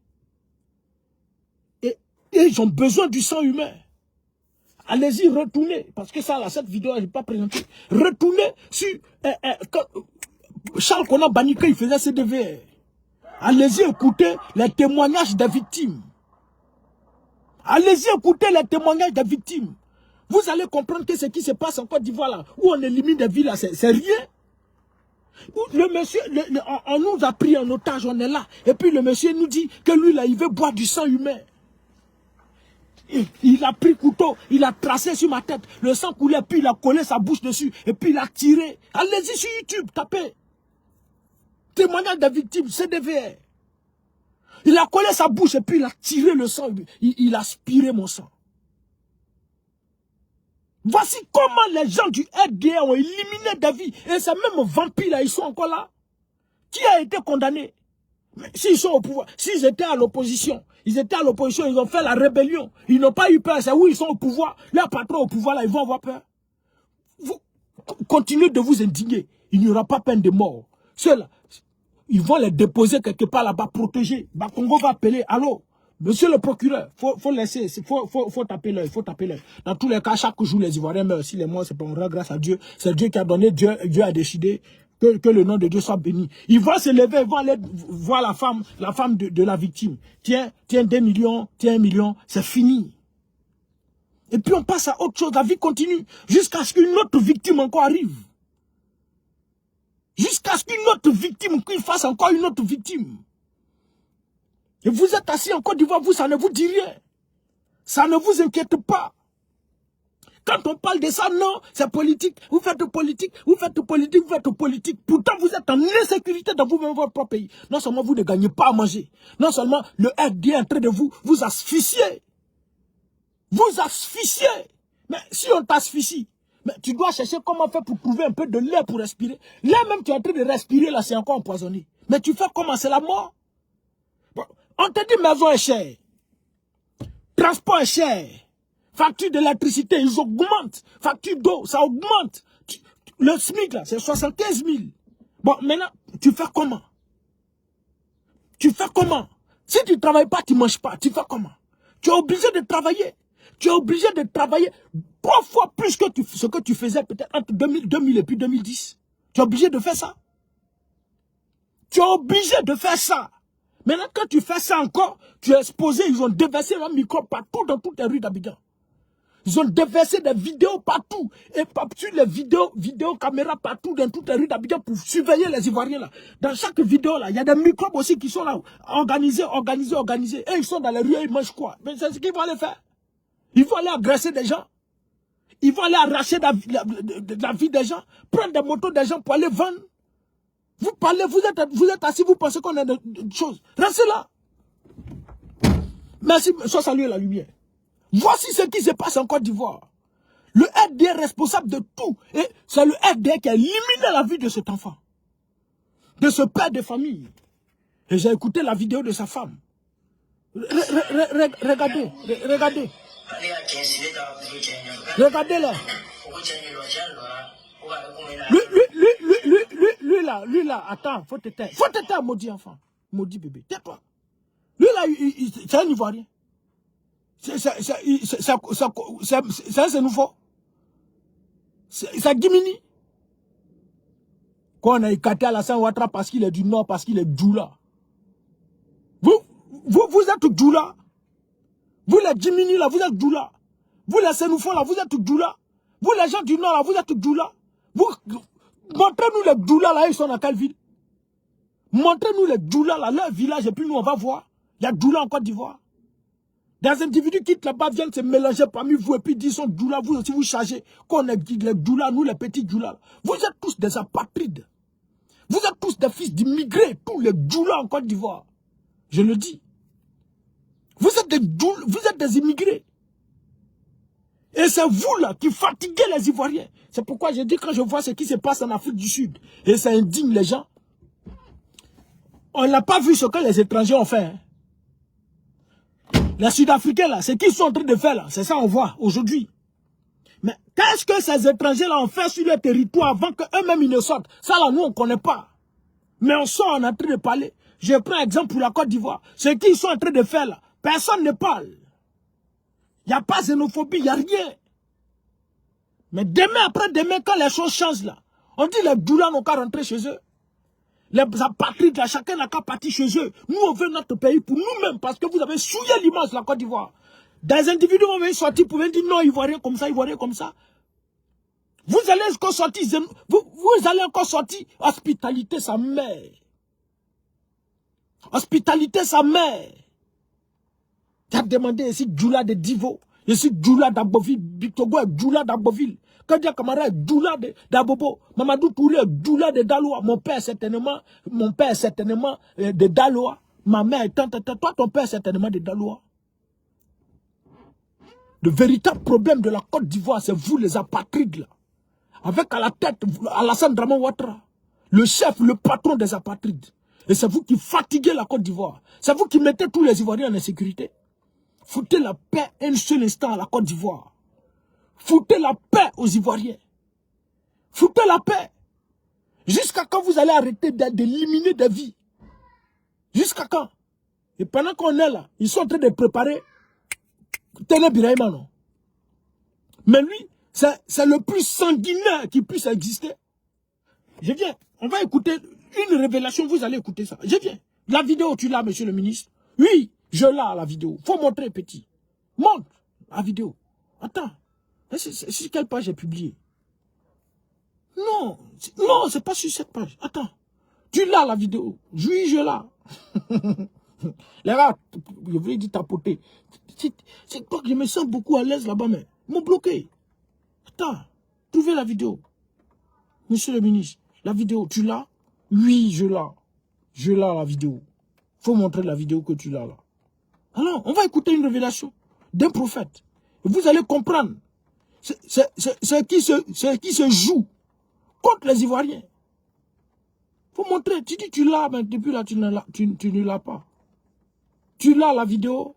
Et Et ils ont besoin du sang humain. Allez-y, retournez. Parce que ça, là, cette vidéo, je n'ai pas présenté. Retournez sur Charles Konan Banika, il faisait CDVR. Allez-y, écoutez les témoignages des victimes. Allez-y, écoutez les témoignages des victimes. Vous allez comprendre que ce qui se passe en Côte d'Ivoire, là, où on élimine des villes, là, c'est rien. Le monsieur, on nous a pris en otage, on est là. Et puis le monsieur nous dit que lui, là, il veut boire du sang humain. Il a pris couteau, il a tracé sur ma tête. Le sang coulait, puis il a collé sa bouche dessus. Et puis il a tiré. Allez-y sur YouTube, tapez. Témoignage des victimes, CDVR. Il a collé sa bouche et puis il a tiré le sang. Il a aspiré mon sang. Voici comment les gens du RDA ont éliminé des vies. Et ces mêmes vampires là, ils sont encore là. Qui a été condamné? S'ils sont au pouvoir, s'ils étaient à l'opposition, ils ont fait la rébellion. Ils n'ont pas eu peur. C'est où ils sont au pouvoir. Leurs patrons au pouvoir là, ils vont avoir peur. Vous continuez de vous indigner. Il n'y aura pas peine de mort. Ceux-là, ils vont les déposer quelque part là-bas, protégés. Bakongo va appeler. Allô? Monsieur le procureur, faut laisser, faut taper l'œil, Dans tous les cas, chaque jour, les Ivoiriens meurent. Si les morts, c'est pas un grâce à Dieu. C'est Dieu qui a donné, Dieu a décidé que le nom de Dieu soit béni. Ils vont se lever, ils vont aller voir la femme de la victime. Tiens 2 millions, tiens 1 million, c'est fini. Et puis on passe à autre chose, la vie continue, jusqu'à ce qu'une autre victime encore arrive. Jusqu'à ce qu'une autre victime, qu'il fasse encore une autre victime. Et vous êtes assis en Côte d'Ivoire, vous, ça ne vous dit rien. Ça ne vous inquiète pas. Quand on parle de ça, non, c'est politique. Vous faites politique, vous faites politique, vous faites politique. Pourtant, vous êtes en insécurité dans vous-même, votre propre pays. Non seulement vous ne gagnez pas à manger. Non seulement le RD est en train de vous asphyxier. Vous asphyxier. Mais si on t'asphyxie, mais tu dois chercher comment faire pour trouver un peu de l'air pour respirer. L'air même tu es en train de respirer, là, c'est encore empoisonné. Mais tu fais comment? C'est la mort. Bon, on te dit maison est chère. Transport est cher. Facture d'électricité, ils augmentent. Facture d'eau, ça augmente. Le SMIC, là, c'est 75 000. Bon, maintenant, tu fais comment? Tu fais comment? Si tu ne travailles pas, tu ne manges pas. Tu fais comment? Tu es obligé de travailler. Tu es obligé de travailler 3 fois plus que ce que tu faisais peut-être entre 2000 et puis 2010. Tu es obligé de faire ça. Tu es obligé de faire ça. Maintenant, quand tu fais ça encore, tu es exposé. Ils ont déversé un micro partout dans toutes les rues d'Abidjan. Ils ont déversé des vidéos partout. Et sur les vidéos caméras partout dans toutes les rues d'Abidjan pour surveiller les Ivoiriens là. Dans chaque vidéo là, il y a des microbes aussi qui sont là. Organisés. Et ils sont dans les rues et ils mangent quoi? Mais c'est ce qu'ils vont aller faire. Ils vont aller agresser des gens. Ils vont aller arracher la vie des gens. Prendre des motos des gens pour aller vendre. Vous parlez, vous êtes assis, vous pensez qu'on a des choses. Restez là. Merci, sois salué la lumière. Voici ce qui se passe en Côte d'Ivoire. Le RD est responsable de tout. Et c'est le RD qui a éliminé la vie de cet enfant. De ce père de famille. Et j'ai écouté la vidéo de sa femme. Regardez. Regardez là. Lui là, attends, faut te taire. Faut te taire, maudit enfant. Maudit bébé, tais-toi. Lui là, c'est un Ivoirien. C'est un nouveau. C'est Guimini. Quand on a écarté Alassane Ouattara parce qu'il est du Nord, parce qu'il est Djoula. Vous êtes Djoula. Vous les Guimini là, vous êtes Djoula. Vous les Sénoufos là, vous êtes Djoula. Vous les gens du Nord là, vous êtes Djoula. Montrez-nous les Djoula là, ils sont dans quelle ville? Montrez-nous les Djoula là, leur village, et puis nous on va voir. Il y a Djoula en Côte d'Ivoire. Des individus qui quittent là-bas viennent se mélanger parmi vous et puis disent sont Djoula, vous aussi vous chargez. Qu'on est les Djoula, nous les petits Djoula. Vous êtes tous des apatrides. Vous êtes tous des fils d'immigrés, tous les Djoula en Côte d'Ivoire. Je le dis. Vous êtes des immigrés. Et c'est vous là qui fatiguez les Ivoiriens. C'est pourquoi je dis quand je vois ce qui se passe en Afrique du Sud, et ça indigne les gens, on n'a pas vu ce que les étrangers ont fait. Hein. Les Sud-Africains là, ce qu'ils sont en train de faire là, c'est ça on voit aujourd'hui. Mais qu'est-ce que ces étrangers là ont fait sur le territoire avant qu'eux-mêmes ils ne sortent? Ça là, nous on ne connaît pas. Mais on sort, on est en train de parler. Je prends exemple pour la Côte d'Ivoire. Ce qu'ils sont en train de faire là, personne ne parle. Il n'y a pas de xénophobie, il n'y a rien. Mais demain, après-demain, quand les choses changent là, on dit les douleurs n'ont qu'à rentrer chez eux. Les apatrides là, chacun n'a qu'à partir chez eux. Nous, on veut notre pays pour nous-mêmes parce que vous avez souillé l'image de la Côte d'Ivoire. Des individus vont venir sortir pour venir dire non, Ivoirien comme ça, Ivoirien comme ça. Vous allez encore sortir, vous allez encore sortir hospitalité sa mère. Hospitalité sa mère. Tu as demandé ici Djoula de Divo, ici Djoula d'Aboville, Bitogo est Djoula d'Aboville. Kadia Kamara est Djoula d'Abobo, Mamadou Touré est Djoula de Daloa. Mon père certainement de Daloa. Ma mère est tante, toi ton père certainement de Daloa. Le véritable problème de la Côte d'Ivoire, c'est vous les apatrides là. Avec à la tête Alassane Draman Ouattara, le chef, le patron des apatrides. Et c'est vous qui fatiguez la Côte d'Ivoire. C'est vous qui mettez tous les Ivoiriens en insécurité. Foutez la paix un seul instant à la Côte d'Ivoire. Foutez la paix aux Ivoiriens. Foutez la paix. Jusqu'à quand vous allez arrêter d'éliminer des vies? Jusqu'à quand? Et pendant qu'on est là, ils sont en train de préparer Tene Biraima, non? Mais lui, c'est le plus sanguinaire qui puisse exister. Je viens. On va écouter une révélation. Vous allez écouter ça. Je viens. La vidéo, tu l'as, monsieur le ministre? Oui, je l'ai, la vidéo. Faut montrer, petit. Montre la vidéo. Attends. Sur quelle page j'ai publié? Non. Non, c'est pas sur cette page. Attends. Tu l'as, la vidéo? Oui, je l'ai. Les gars, je voulais dire tapoter. C'est toi que je me sens beaucoup à l'aise là-bas, mais ils m'ont bloqué. Attends, trouvez la vidéo. Monsieur le ministre, la vidéo, tu l'as? Oui, je l'ai. Je l'ai, la vidéo. Faut montrer la vidéo que tu l'as là. Alors, on va écouter une révélation d'un prophète. Et vous allez comprendre ce qui se joue contre les Ivoiriens. Faut montrer. Tu dis tu l'as, mais depuis là, tu ne l'as pas. Tu l'as, la vidéo?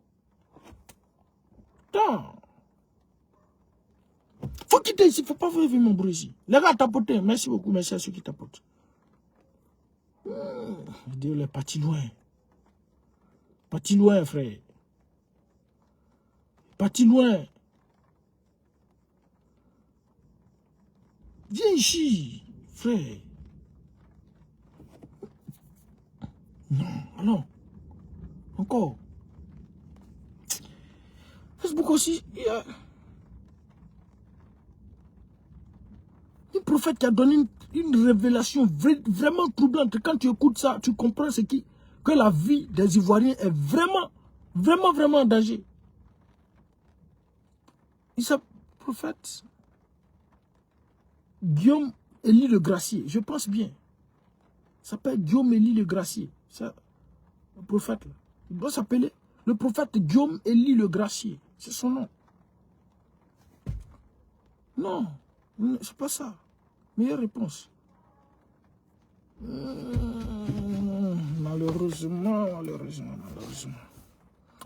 Attends. Faut quitter ici, faut pas faire mon bruit ici. Les gars, tapoter. Merci beaucoup, merci à ceux qui tapotent. La vidéo est partie loin. Partie loin, frère. Partie loin. Viens ici, frère. Non, alors. Encore. Facebook aussi, il y a un prophète qui a donné une révélation vraiment troublante. Quand tu écoutes ça, tu comprends que la vie des Ivoiriens est vraiment en danger. Il s'appelle prophète Guillaume Élie Le Gracier. Je pense bien. Il s'appelle Guillaume Élie Le Gracier. C'est le prophète là. Il doit s'appeler le prophète Guillaume Élie Le Gracier. C'est son nom. Non, c'est pas ça. Meilleure réponse. Malheureusement.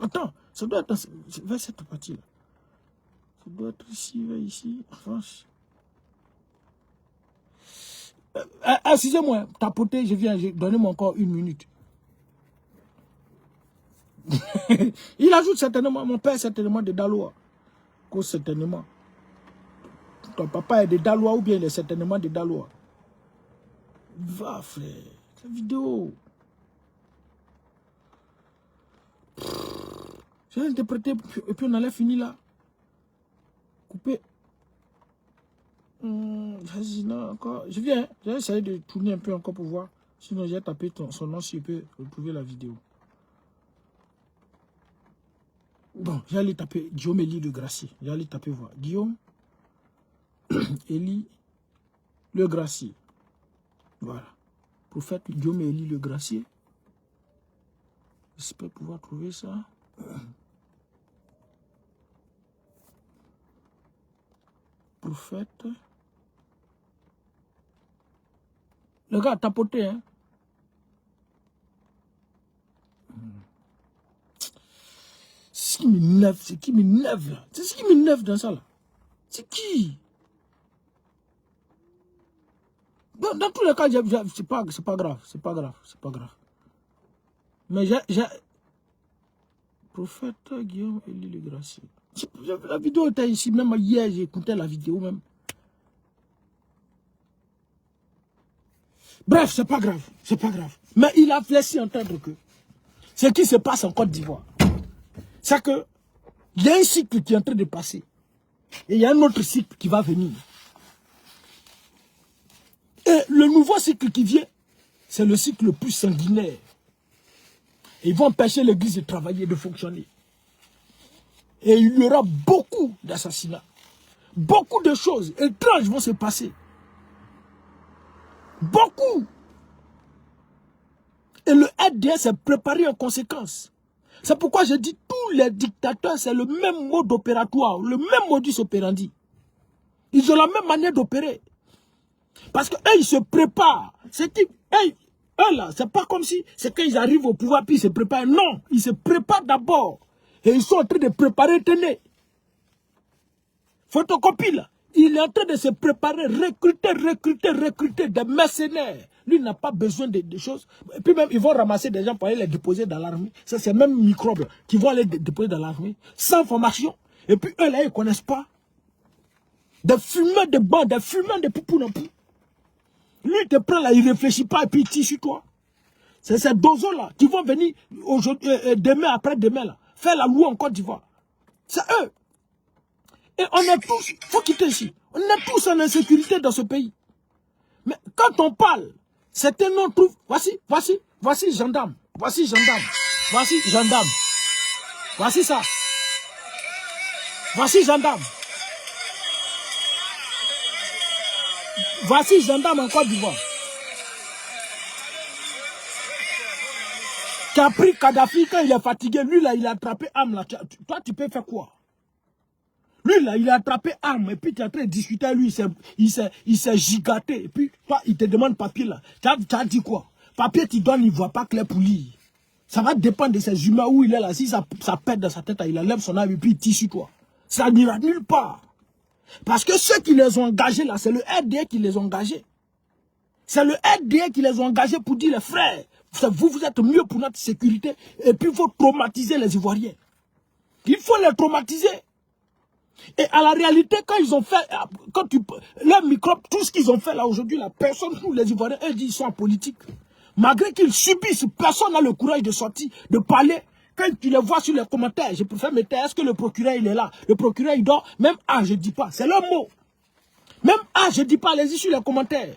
Attends, ça doit être vers cette partie-là. Ça doit être ici, vers ici. Enfin. Excusez-moi, tapoter, je viens, donnez-moi encore 1 minute. Il ajoute certainement, mon père certainement de Daloa. Cause certainement. Ton papa est de Daloa ou bien il est certainement de Daloa. Va frère, la vidéo. J'ai interprété et puis on allait finir là. Couper. Encore. Je viens, j'ai essayé de tourner un peu encore pour voir. Sinon j'ai tapé son nom si je peux retrouver la vidéo. Bon, j'allais taper Guillaume Élie Le Gracier. J'allais taper voir. Guillaume Élie Le Gracier. Voilà. Prophète Guillaume Élie Le Gracier. J'espère pouvoir trouver ça. Prophète. Le gars a tapoté, hein. C'est ce qui m'énerve, c'est qui m'énerve là. C'est ce qui m'énerve dans ça là. C'est qui? Dans tous les cas, c'est pas grave. Mais j'ai... Prophète Guillaume Élie Le Gracier. La vidéo était ici, même hier, j'ai écouté la vidéo même. Bref, c'est pas grave, c'est pas grave. Mais il a laissé entendre que ce qui se passe en Côte d'Ivoire, c'est que il y a un cycle qui est en train de passer. Et il y a un autre cycle qui va venir. Et le nouveau cycle qui vient, c'est le cycle le plus sanguinaire. Et ils vont empêcher l'église de travailler, de fonctionner. Et il y aura beaucoup d'assassinats. Beaucoup de choses étranges vont se passer. Beaucoup. Et le RDS est préparé en conséquence. C'est pourquoi je dis tous les dictateurs, c'est le même mode opératoire, le même modus operandi. Ils ont la même manière d'opérer. Parce qu'eux, ils se préparent. Eux là, c'est pas comme si c'est quand ils arrivent au pouvoir puis ils se préparent. Non, ils se préparent d'abord. Et ils sont en train de préparer, tenez. Photocopie là. Il est en train de se préparer, recruter des mercenaires. Lui, il n'a pas besoin de choses. Et puis même, ils vont ramasser des gens pour aller les déposer dans l'armée. Ça, c'est même microbes qui vont aller déposer dans l'armée, sans formation. Et puis eux, là, ils ne connaissent pas. Des fumeurs de bancs, des fumeurs de poupou non plus. Lui, il te prend là, il ne réfléchit pas et puis il tire sur toi. C'est ces dozos-là qui vont venir demain, après-demain, là, faire la loi en Côte d'Ivoire. C'est eux. Et on est tous, il faut quitter ici, on est tous en insécurité dans ce pays. Mais quand on parle, certains noms trouvent, voici gendarme, voici gendarme, voici ça, voici gendarme en Côte d'Ivoire. Qui a pris Kadhafi quand il est fatigué, lui là, il a attrapé arme là, toi tu peux faire quoi? Lui, là, il a attrapé arme, et puis tu es en train de discuter avec lui, il s'est gigaté, et puis toi, il te demande papier, là. Tu as dit quoi? Papier, tu donnes, il ne voit pas clair pour lire. Ça va dépendre de ses humains où il est là. Si ça pète dans sa tête, il enlève son arme, et puis il tire sur toi. Ça n'ira nulle part. Parce que ceux qui les ont engagés, là, c'est le RDA qui les a engagés. C'est le RDA qui les a engagés pour dire, les frères, vous êtes mieux pour notre sécurité, et puis il faut traumatiser les Ivoiriens. Il faut les traumatiser. Et à la réalité, quand ils ont fait, leurs microbes, tout ce qu'ils ont fait là aujourd'hui, la personne, tous les Ivoiriens, eux disent qu'ils sont en politique. Malgré qu'ils subissent, personne n'a le courage de sortir, de parler. Quand tu les vois sur les commentaires, je préfère me taire, est-ce que le procureur il est là? Le procureur il dort, même je dis pas, c'est leur mot. Même je dis pas, allez-y sur les commentaires.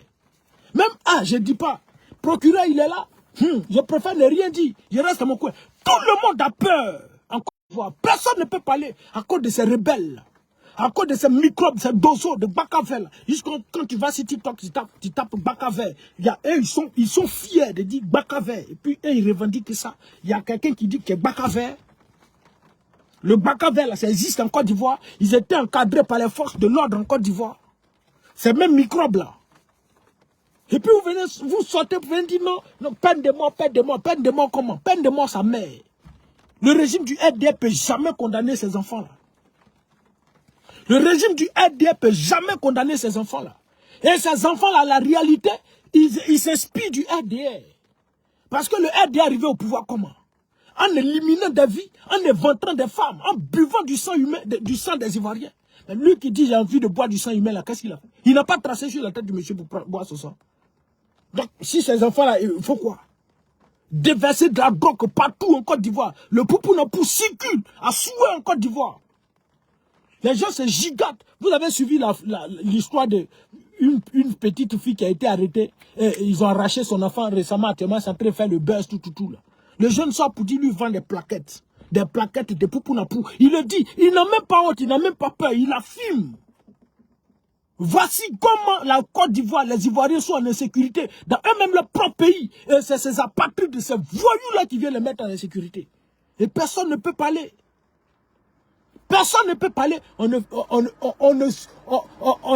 Même je dis pas, procureur il est là, je préfère ne rien dire, je reste à mon coin. Tout le monde a peur. Encore, personne ne peut parler à cause de ces rebelles. À cause de ces microbes, ces dozos de Bakavel. Quand tu vas sur TikTok, tu tapes Bakavel. Eux, ils sont fiers de dire Bakavel. Et puis, eux, ils revendiquent ça. Il y a quelqu'un qui dit que Bakavel, le Bakavel, ça existe en Côte d'Ivoire. Ils étaient encadrés par les forces de l'ordre en Côte d'Ivoire. Ces mêmes microbes-là. Et puis, vous sortez, vous venez dire non, peine de mort comment? Peine de mort, sa mère. Le régime du RDA ne peut jamais condamner ces enfants-là. Le régime du RDA ne peut jamais condamner ces enfants-là. Et ces enfants-là, la réalité, ils s'inspirent du RDA. Parce que le RDA est arrivé au pouvoir comment? En éliminant des vies, en éventrant des femmes, en buvant du sang humain, du sang des Ivoiriens. Mais lui qui dit j'ai envie de boire du sang humain, là, qu'est-ce qu'il a fait? Il n'a pas tracé sur la tête du monsieur pour boire ce sang. Donc, si ces enfants-là, il faut quoi? Déverser de la drogue partout en Côte d'Ivoire. Le poupou n'a pas circule à souhait en Côte d'Ivoire. Les gens se gigatent. Vous avez suivi l'histoire d'une petite fille qui a été arrêtée. Et ils ont arraché son enfant récemment. Actuellement, c'est en train de faire le buzz, tout là. Le jeune sort pour dire lui vend des plaquettes. Des plaquettes de poupou napou. Il le dit. Il n'a même pas honte, il n'a même pas peur. Il affirme. Voici comment la Côte d'Ivoire, les Ivoiriens sont en insécurité. Dans eux-mêmes leur propre pays. Et c'est ces apatrides, ces voyous-là qui viennent les mettre en insécurité. Et personne ne peut parler. Personne ne peut parler. On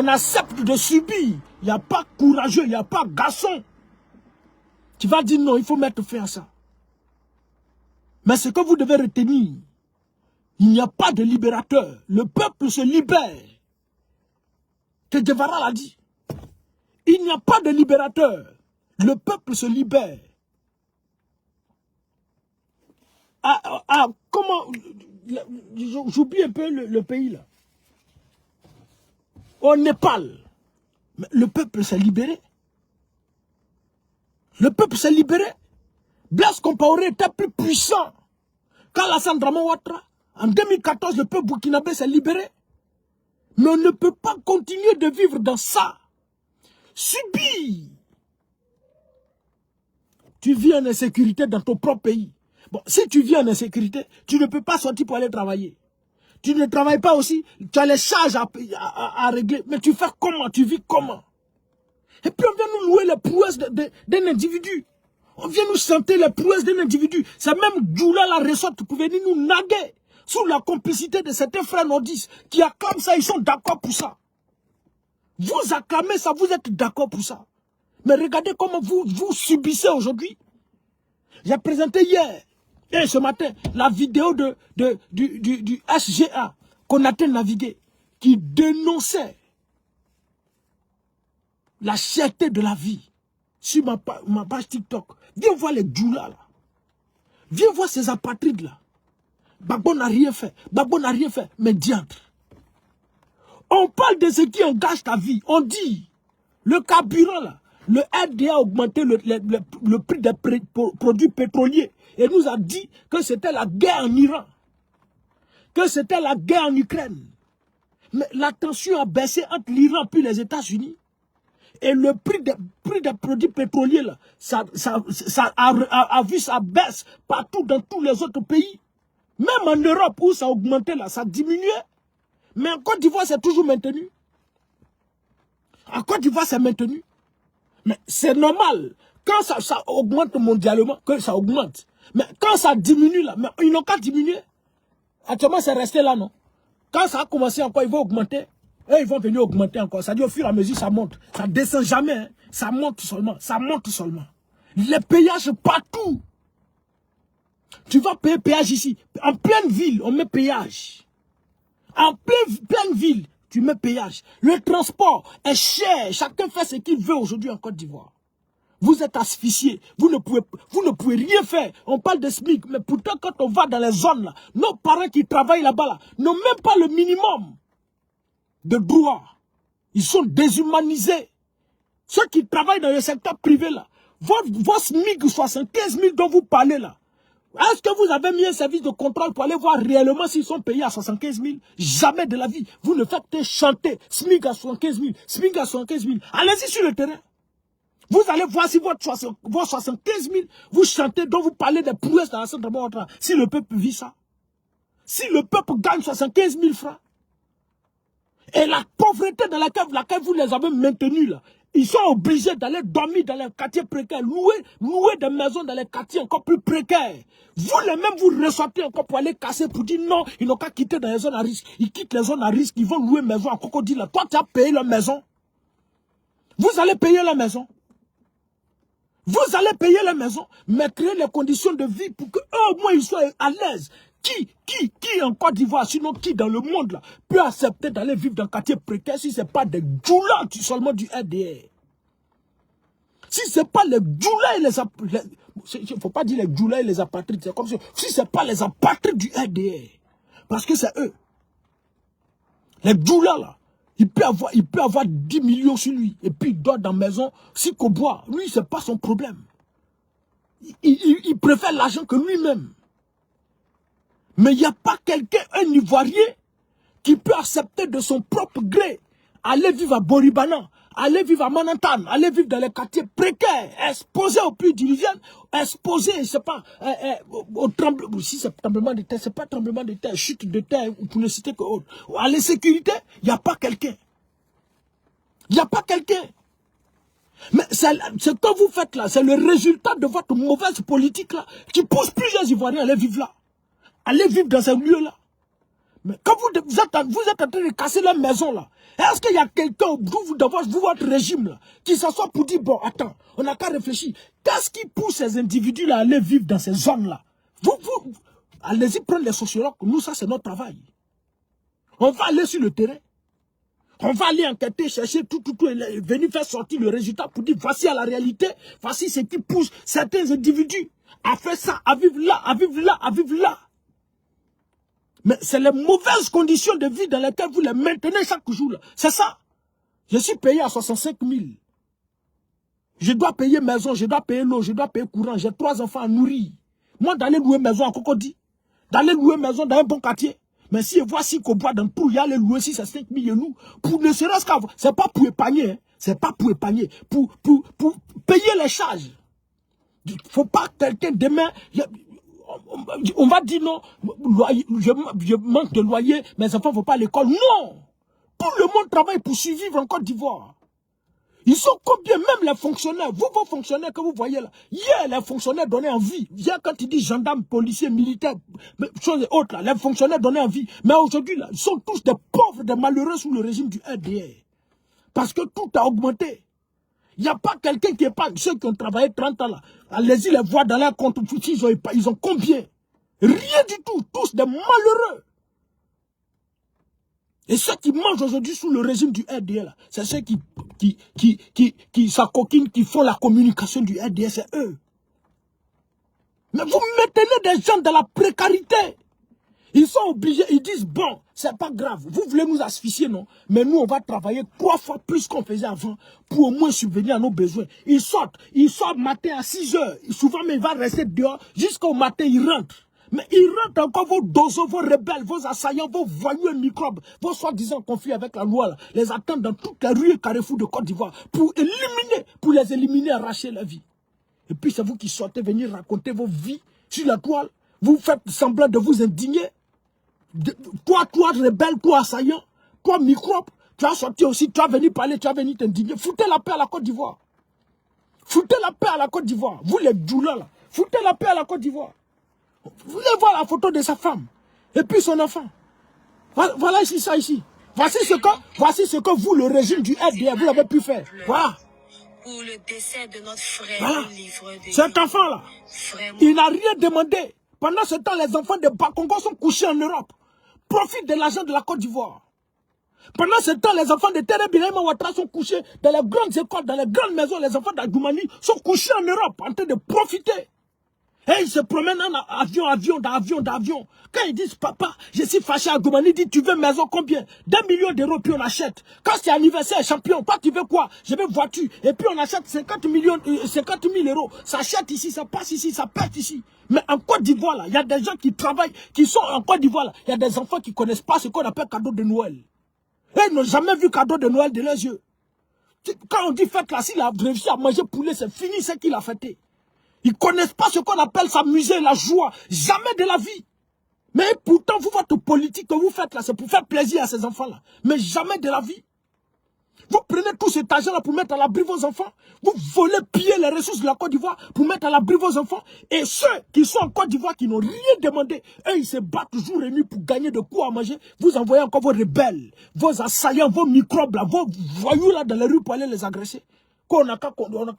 accepte de subir. Il n'y a pas courageux, il n'y a pas garçon qui va dire non, il faut mettre fin à ça. Mais ce que vous devez retenir, il n'y a pas de libérateur. Le peuple se libère. Que Guevara l'a dit. Il n'y a pas de libérateur. Le peuple se libère. Comment j'oublie un peu le pays là. Au Népal, le peuple s'est libéré. Le peuple s'est libéré. Blaise Compaoré était plus puissant qu'Alassane Dramane Ouattara. En 2014, le peuple burkinabé s'est libéré. Mais on ne peut pas continuer de vivre dans ça. Subir. Tu vis en insécurité dans ton propre pays. Bon, si tu vis en insécurité, tu ne peux pas sortir pour aller travailler. Tu ne travailles pas aussi, tu as les charges à régler. Mais tu fais comment? Tu vis comment? Et puis on vient nous louer les prouesses d'un individu. On vient nous chanter les prouesses d'un individu. C'est même Djoula la ressorte pour venir nous naguer sous la complicité de certains frères nordistes qui acclament ça, ils sont d'accord pour ça. Vous acclamez ça, vous êtes d'accord pour ça. Mais regardez comment vous subissez aujourd'hui. J'ai présenté hier et ce matin la vidéo du SGA qu'on a navigué qui dénonçait la cherté de la vie sur ma page TikTok. Viens voir les Djoula là. Viens voir ces apatrides là. Gbagbo n'a rien fait. Gbagbo n'a rien fait. Mais diantre. On parle de ce qui engage ta vie. On dit, le carburant là, le RDA a augmenté le prix des produits pétroliers. Et nous a dit que c'était la guerre en Iran. Que c'était la guerre en Ukraine. Mais la tension a baissé entre l'Iran et les États-Unis. Et le prix des produits pétroliers là, ça a vu sa baisse partout dans tous les autres pays. Même en Europe où ça a augmenté là, ça diminuait. Mais en Côte d'Ivoire, c'est toujours maintenu. En Côte d'Ivoire, c'est maintenu. Mais c'est normal. Quand ça augmente mondialement, que ça augmente. Mais quand ça diminue là, mais ils n'ont qu'à diminuer. Actuellement, c'est resté là, non? Quand ça a commencé encore, ils vont augmenter. Et ils vont venir augmenter encore. Ça dit au fur et à mesure, ça monte. Ça descend jamais. Hein. Ça monte seulement. Ça monte seulement. Les péages partout. Tu vas payer péage ici. En pleine ville, on met péage. En pleine ville, tu mets péage. Le transport est cher. Chacun fait ce qu'il veut aujourd'hui en Côte d'Ivoire. Vous êtes asphyxiés. Vous ne pouvez rien faire. On parle de SMIC. Mais pourtant, quand on va dans les zones, là, nos parents qui travaillent là-bas là, n'ont même pas le minimum de droit. Ils sont déshumanisés. Ceux qui travaillent dans le secteur privé là, votre SMIC 75 000 dont vous parlez là, est-ce que vous avez mis un service de contrôle pour aller voir réellement s'ils sont payés à 75 000? Jamais de la vie. Vous ne faites que chanter SMIC à 75 000, SMIC à 75 000. Allez-y sur le terrain. Vous allez voir si votre 75 000, vous chantez, dont vous parlez des prouesses dans la centre de votre. Si le peuple vit ça. Si le peuple gagne 75 000 francs. Et la pauvreté dans laquelle vous les avez maintenus là. Ils sont obligés d'aller dormir dans les quartiers précaires, louer des maisons dans les quartiers encore plus précaires. Vous les mêmes, vous ressortez encore pour aller casser, pour dire non, ils n'ont qu'à quitter dans les zones à risque. Ils quittent les zones à risque, ils vont louer maison à Crocodile. Toi, tu as payé leur maison. Vous allez payer la maison. Vous allez payer la maison, mais créer les conditions de vie pour qu'eux au moins ils soient à l'aise. Qui en Côte d'Ivoire, sinon qui dans le monde là, peut accepter d'aller vivre dans un quartier précaire si ce n'est pas des djoulas seulement du RDR? Si ce n'est pas les djoulas et les apatrides, il ne faut pas dire les djoulas et les apatrides, c'est comme si ce n'est pas les apatrides du RDR, parce que c'est eux. Les djoulas là, il peut avoir 10 millions sur lui, et puis il dort dans la maison, si qu'on boit, lui c'est pas son problème. Il préfère l'argent que lui-même. Mais il n'y a pas quelqu'un, un Ivoirien, qui peut accepter de son propre gré, aller vivre à Boribana, aller vivre à Manhattan, aller vivre dans les quartiers précaires, exposé au puits diluvial, exposé, je ne sais pas, au tremblement, si c'est tremblement de terre, c'est pas tremblement de terre, chute de terre, pour ne citer que autre. À l'insécurité, il n'y a pas quelqu'un. Il n'y a pas quelqu'un. Mais ce que vous faites là, c'est le résultat de votre mauvaise politique là, qui pousse plusieurs Ivoiriens à aller vivre là. Allez vivre dans ces lieux-là. Mais quand vous êtes en train de casser la maison là, est-ce qu'il y a quelqu'un dans votre régime là, qui s'assoit pour dire, bon, attends, on n'a qu'à réfléchir. Qu'est-ce qui pousse ces individus-là à aller vivre dans ces zones-là? Allez-y prendre les sociologues. Nous, ça, c'est notre travail. On va aller sur le terrain. On va aller enquêter, chercher tout, et venir faire sortir le résultat pour dire, voici à la réalité, voici ce qui pousse certains individus à faire ça, à vivre là, à vivre là, à vivre là. Mais c'est les mauvaises conditions de vie dans lesquelles vous les maintenez chaque jour. C'est ça. Je suis payé à 65 000. Je dois payer maison, je dois payer l'eau, je dois payer courant. J'ai 3 enfants à nourrir. Moi, d'aller louer maison à Cocody, d'aller louer maison dans un bon quartier. Mais si voici qu'au bois d'un trou, il y a les louer 6 à 5 000 nous, pour ne serait-ce qu'à... C'est pas pour épargner, hein. C'est pas pour épargner. Pour payer les charges. Il ne faut pas quelqu'un demain... On va dire non, je manque de loyer, mes enfants ne vont pas à l'école. Non! Tout le monde travaille pour survivre en Côte d'Ivoire. Ils sont combien, même les fonctionnaires, vous, vos fonctionnaires que vous voyez là. Hier, les fonctionnaires donnaient envie. Hier, quand ils disent gendarmes, policiers, militaires, choses autres, là, les fonctionnaires donnaient envie. Mais aujourd'hui, là, ils sont tous des pauvres, des malheureux sous le régime du RDR. Parce que tout a augmenté. Il n'y a pas quelqu'un qui épargne. Ceux qui ont travaillé 30 ans là, allez-y les voir dans leur compte, ils ont combien? Rien du tout, tous des malheureux. Et ceux qui mangent aujourd'hui sous le régime du RDR, c'est ceux qui s'acoquinent, qui font la communication du RDR, c'est eux. Mais vous maintenez des gens dans la précarité. Ils sont obligés, ils disent, bon, c'est pas grave, vous voulez nous asphyxier, non? Mais nous, on va travailler 3 fois plus qu'on faisait avant pour au moins subvenir à nos besoins. Ils sortent matin à 6 heures. Souvent, mais ils vont rester dehors jusqu'au matin, ils rentrent. Mais ils rentrent encore vos dozos, vos rebelles, vos assaillants, vos voyous et microbes, vos soi-disant conflits avec la loi, là, les attendent dans toutes les rues et carrefours de Côte d'Ivoire pour les éliminer, arracher la vie. Et puis c'est vous qui sortez venir raconter vos vies sur la toile. Vous faites semblant de vous indigner. Toi rebelle, toi assaillant, toi microbe, tu as sorti aussi, tu as venu parler, tu as venu t'indigner. Foutez la paix à la Côte d'Ivoire. Foutez la paix à la Côte d'Ivoire. Vous les djoulas là, foutez la paix à la Côte d'Ivoire. Vous voulez voir la photo de sa femme et puis son enfant. Voilà ici, ça ici. Voici ce que vous, le régime du RDR, vous avez pu faire. Voilà. Pour le décès de notre frère, Voilà. livreur de Cet enfant-là, il n'a rien demandé. Pendant ce temps, les enfants de Bakongo sont couchés en Europe. Profitent de l'argent de la Côte d'Ivoire. Pendant ce temps, les enfants de Tere Birahima Ouattara sont couchés dans les grandes écoles, dans les grandes maisons. Les enfants d'Agoumani sont couchés en Europe, en train de profiter. Et ils se promènent en d'avion. Quand ils disent, papa, je suis fâché à Goumani, il dit, tu veux maison combien? 2 millions d'euros, puis on achète. Quand c'est anniversaire, champion, toi tu veux quoi? Je veux voiture. Et puis on achète 50 000 euros. Ça achète ici, ça passe ici, ça pète ici. Mais en Côte d'Ivoire, là, il y a des gens qui travaillent, qui sont en Côte d'Ivoire, là. Il y a des enfants qui ne connaissent pas ce qu'on appelle cadeau de Noël. Et ils n'ont jamais vu cadeau de Noël de leurs yeux. Quand on dit fête là, s'il a réussi à manger poulet, c'est fini ce qu'il a fêté. Ils ne connaissent pas ce qu'on appelle s'amuser, la joie. Jamais de la vie. Mais pourtant, vous, votre politique que vous faites là, c'est pour faire plaisir à ces enfants-là. Mais jamais de la vie. Vous prenez tout cet argent-là pour mettre à l'abri vos enfants. Vous volez, piller les ressources de la Côte d'Ivoire pour mettre à l'abri vos enfants. Et ceux qui sont en Côte d'Ivoire, qui n'ont rien demandé, eux, ils se battent jour et nuit pour gagner de quoi à manger. Vous envoyez encore vos rebelles, vos assaillants, vos microbes, là, vos voyous là dans les rues pour aller les agresser. On n'a qu'à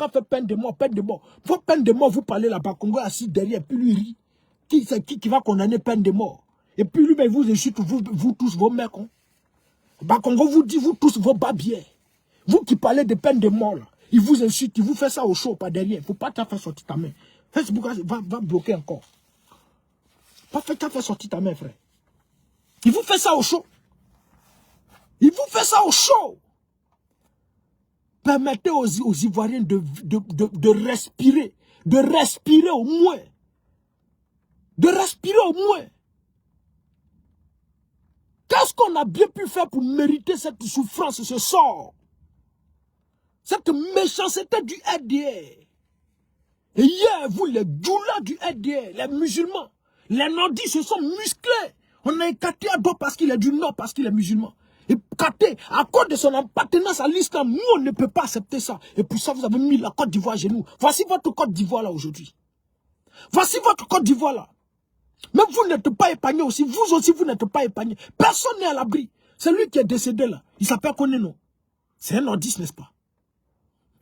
faire peine de mort, peine de mort. Vos peines de mort, vous parlez là-bas, Congo assis derrière, puis lui rit. C'est qui va condamner peine de mort? Et puis lui, ben, vous insulte, vous tous vos mecs. Hein. Bakongo vous dit, vous tous vos babiers. Vous qui parlez de peine de mort, là, il vous insulte, il vous fait ça au chaud, pas derrière. Il ne faut pas te faire sortir ta main. Facebook va bloquer encore. Pas faire te faire sortir ta main, frère. Il vous fait ça au chaud. Il vous fait ça au chaud. Permettez aux Ivoiriens de respirer. De respirer au moins. De respirer au moins. Qu'est-ce qu'on a bien pu faire pour mériter cette souffrance, ce sort? Cette méchanceté du RDR. Et hier, vous, les djoulas du RDR, les musulmans, les nordistes se sont musclés. On a écarté à dos parce qu'il est du Nord, parce qu'il est musulman. Et Katé, à cause de son appartenance à l'islam, nous, on ne peut pas accepter ça. Et pour ça, vous avez mis la Côte d'Ivoire à genoux. Voici votre Côte d'Ivoire là aujourd'hui. Voici votre Côte d'Ivoire là. Mais vous n'êtes pas épargné aussi. Vous aussi, vous n'êtes pas épargné. Personne n'est à l'abri. Celui qui est décédé là, il s'appelle Koneno. C'est un nordiste, n'est-ce pas?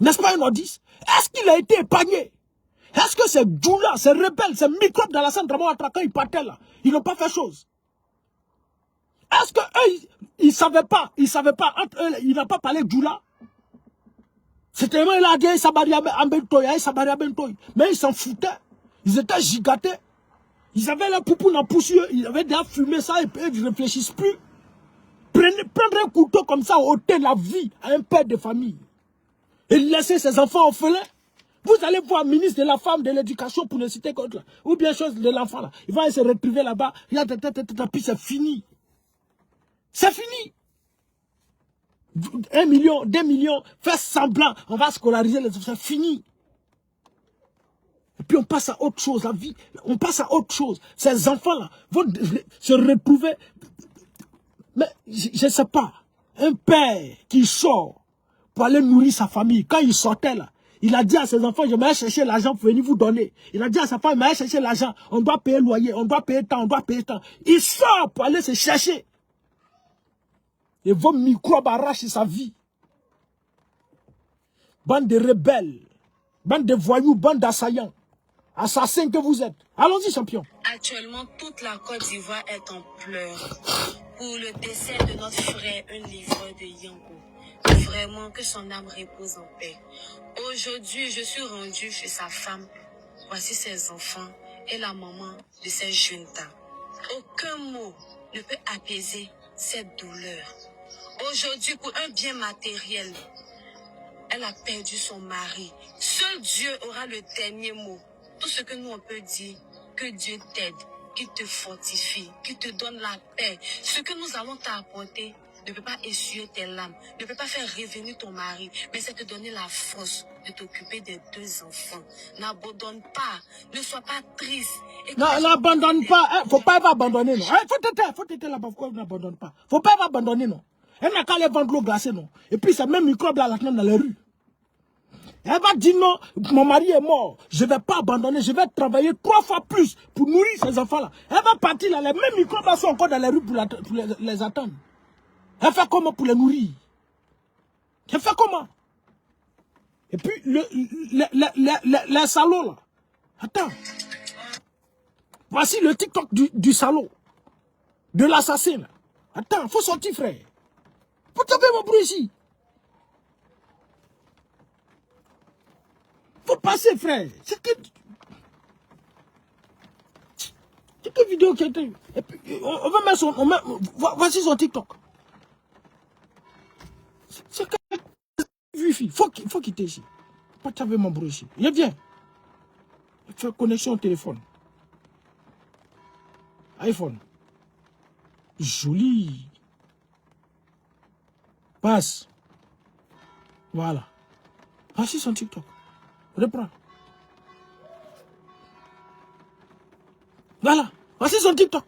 N'est-ce pas un nordiste? Est-ce qu'il a été épargné? Est-ce que ces djoulas, ces rebelles, ces microbes dans la Centre-Draman quand ils partaient là, ils n'ont pas fait chose? Est-ce qu'eux, ils ne savaient pas, entre eux, ils n'ont pas parlé de djoula? C'était vraiment là, mais ils s'en foutaient. Ils étaient gigatés. Ils avaient la poupoune en poussière, ils avaient déjà fumé ça et ils ne réfléchissent plus. Prendre un couteau comme ça, ôter la vie à un père de famille et laisser ses enfants orphelins. Vous allez voir ministre de la femme, de l'éducation, pour ne citer qu'autre, ou bien chose de l'enfant là. Il va se retrouver là-bas, puis c'est fini. C'est fini. 1 million, 2 millions, faire semblant, on va scolariser les enfants, c'est fini. Et puis on passe à autre chose, la vie, on passe à autre chose. Ces enfants-là vont se retrouver, mais je ne sais pas, un père qui sort pour aller nourrir sa famille, quand il sortait là, il a dit à ses enfants, je vais chercher l'argent pour venir vous donner. Il a dit à sa femme, je vais chercher l'argent, on doit payer le loyer, on doit payer tant, on doit payer tant. Il sort pour aller se chercher. Et vos microbes arrachent sa vie. Bande de rebelles, bande de voyous, bande d'assaillants, assassins que vous êtes. Allons-y, champion. Actuellement, toute la Côte d'Ivoire est en pleurs pour le décès de notre frère, un livreur de Yango. Vraiment, que son âme repose en paix. Aujourd'hui, je suis rendue chez sa femme. Voici ses enfants et la maman de cette junta. Aucun mot ne peut apaiser cette douleur. Aujourd'hui, pour un bien matériel, elle a perdu son mari. Seul Dieu aura le dernier mot. Tout ce que nous on peut dire, que Dieu t'aide, qu'il te fortifie, qu'il te donne la paix. Ce que nous allons t'apporter ne peut pas essuyer tes larmes, ne peut pas faire revenir ton mari, mais c'est te donner la force de t'occuper des 2 enfants. N'abandonne pas, ne sois pas triste. Non, n'abandonne pas, faut pas abandonner, non. Faut t'aider là-bas, pourquoi on n'abandonne pas? Faut pas abandonner, non. Elle n'a qu'à aller vendre l'eau glacée, non. Et puis ces mêmes microbes là, dans les rues. Elle va dire non, mon mari est mort, je ne vais pas abandonner, je vais travailler 3 fois plus pour nourrir ces enfants-là. Elle va partir là, les mêmes microbes là sont encore dans les rues pour les attendre. Elle fait comment pour les nourrir? Elle fait comment? Et puis, les salauds là. Attends. Voici le TikTok du salaud. De l'assassin là. Attends, faut sortir, frère. Faut taper mon bruit ici. Faut passer, frère. C'est que vidéo qui était. Et puis, on va mettre son. Voici son TikTok. C'est que. Wi-Fi. Faut quitter ici. Pas taper mon bruit ici. Viens. Fais connexion au téléphone. iPhone. Joli. Passe. Voilà. Voici son TikTok. Reprends. Voilà. Voici son TikTok.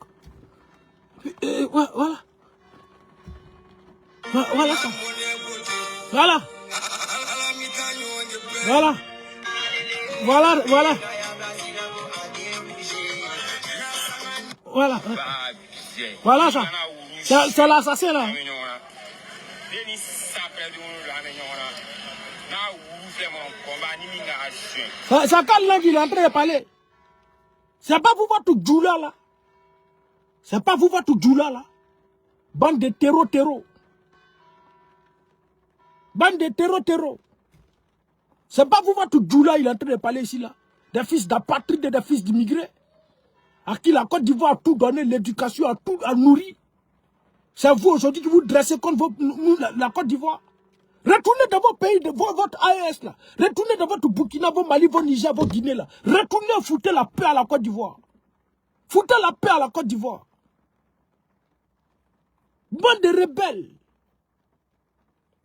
Voilà. Voilà ça. Voilà. Voilà. Voilà. Voilà. Voilà ça. C'est l'assassin là. C'est quelle langue il est en train de parler? C'est pas vous votre djoula là. C'est pas vous votre djoula là. Bande de terreau. Bande de terreau. C'est pas vous votre djoula il est en train de parler ici là. Des fils d'apatrides et des fils d'immigrés. À qui la Côte d'Ivoire a tout donné, l'éducation a tout nourri. C'est vous aujourd'hui qui vous dressez contre la Côte d'Ivoire. Retournez dans vos pays, votre AES là. Retournez dans votre Burkina, vos Mali, vos Niger, vos Guinée là. Retournez, foutez la paix à la Côte d'Ivoire. Foutez la paix à la Côte d'Ivoire. Bande de rebelles.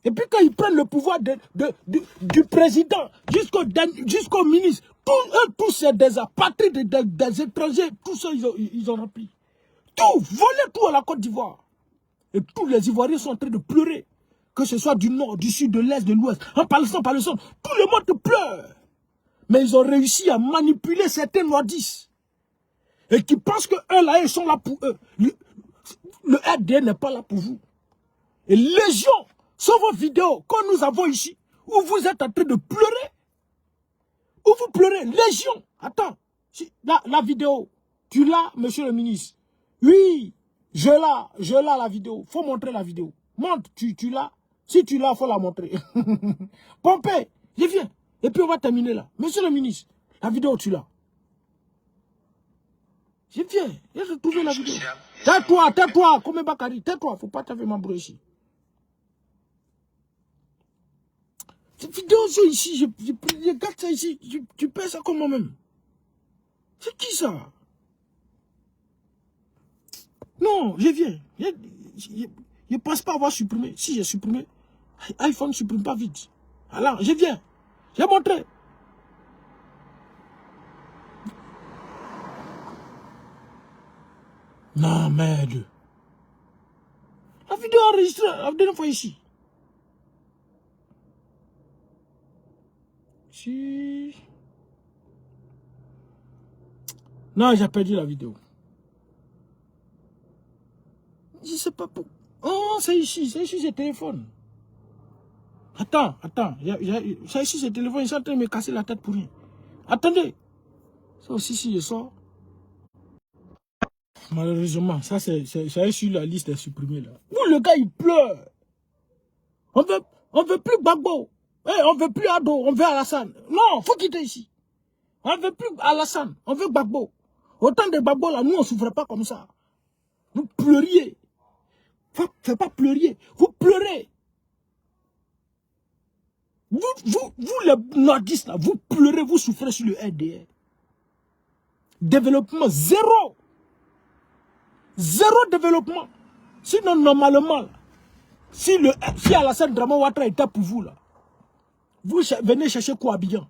Et puis quand ils prennent le pouvoir du président jusqu'au ministre, tous c'est des apatrides, des étrangers, tout ça ils ont rempli. Tout, volé tout à la Côte d'Ivoire. Et tous les Ivoiriens sont en train de pleurer. Que ce soit du nord, du sud, de l'est, de l'ouest, en Palestine, tout le monde pleure. Mais ils ont réussi à manipuler certains nordistes. Et qui pensent que eux là, ils sont là pour eux. Le RDN n'est pas là pour vous. Et Légion, sur vos vidéos que nous avons ici, où vous êtes en train de pleurer, où vous pleurez, Légion, attends, la vidéo, tu l'as, monsieur le ministre? Oui, je l'ai la vidéo, faut montrer la vidéo. Montre, tu l'as? Si tu l'as, il faut la montrer. Pompée, je viens. Et puis on va terminer là. Monsieur le ministre, la vidéo, tu l'as. Je viens. J'ai retrouvé la vidéo. Tais-toi, tais-toi, comme Bakary, tais-toi, faut pas t'avoir m'embrouiller ici. Cette vidéo ici, je regarde ça ici, tu paies ça comme moi-même. C'est qui ça? Non, je viens. Je ne pense pas avoir supprimé. Si j'ai supprimé, iPhone ne supprime pas vite. Alors, je viens. J'ai montré. Non, merde. La vidéo enregistrée la dernière fois ici. Si. Non, j'ai perdu la vidéo. Je sais pas pourquoi. Oh, c'est ici, c'est téléphone. Attends. C'est ici, c'est téléphone. Ils sont en train de me casser la tête pour rien. Attendez. Ça aussi, si je sors. Malheureusement, ça c'est sur la liste des supprimés là. Où le gars il pleure. On veut plus Gbagbo. On veut plus Ado, on veut Alassane. Non, faut quitter ici. On veut plus Alassane, on veut Gbagbo. Autant de Gbagbo là, nous on souffre pas comme ça. Vous pleuriez. Faites pas pleurer, vous pleurez. Vous les nordistes là, vous pleurez, vous souffrez sur le RDR. Développement zéro. Zéro développement. Sinon, normalement, là, si Alassane Draman Ouattara était pour vous, là, vous venez chercher quoi à Abidjan?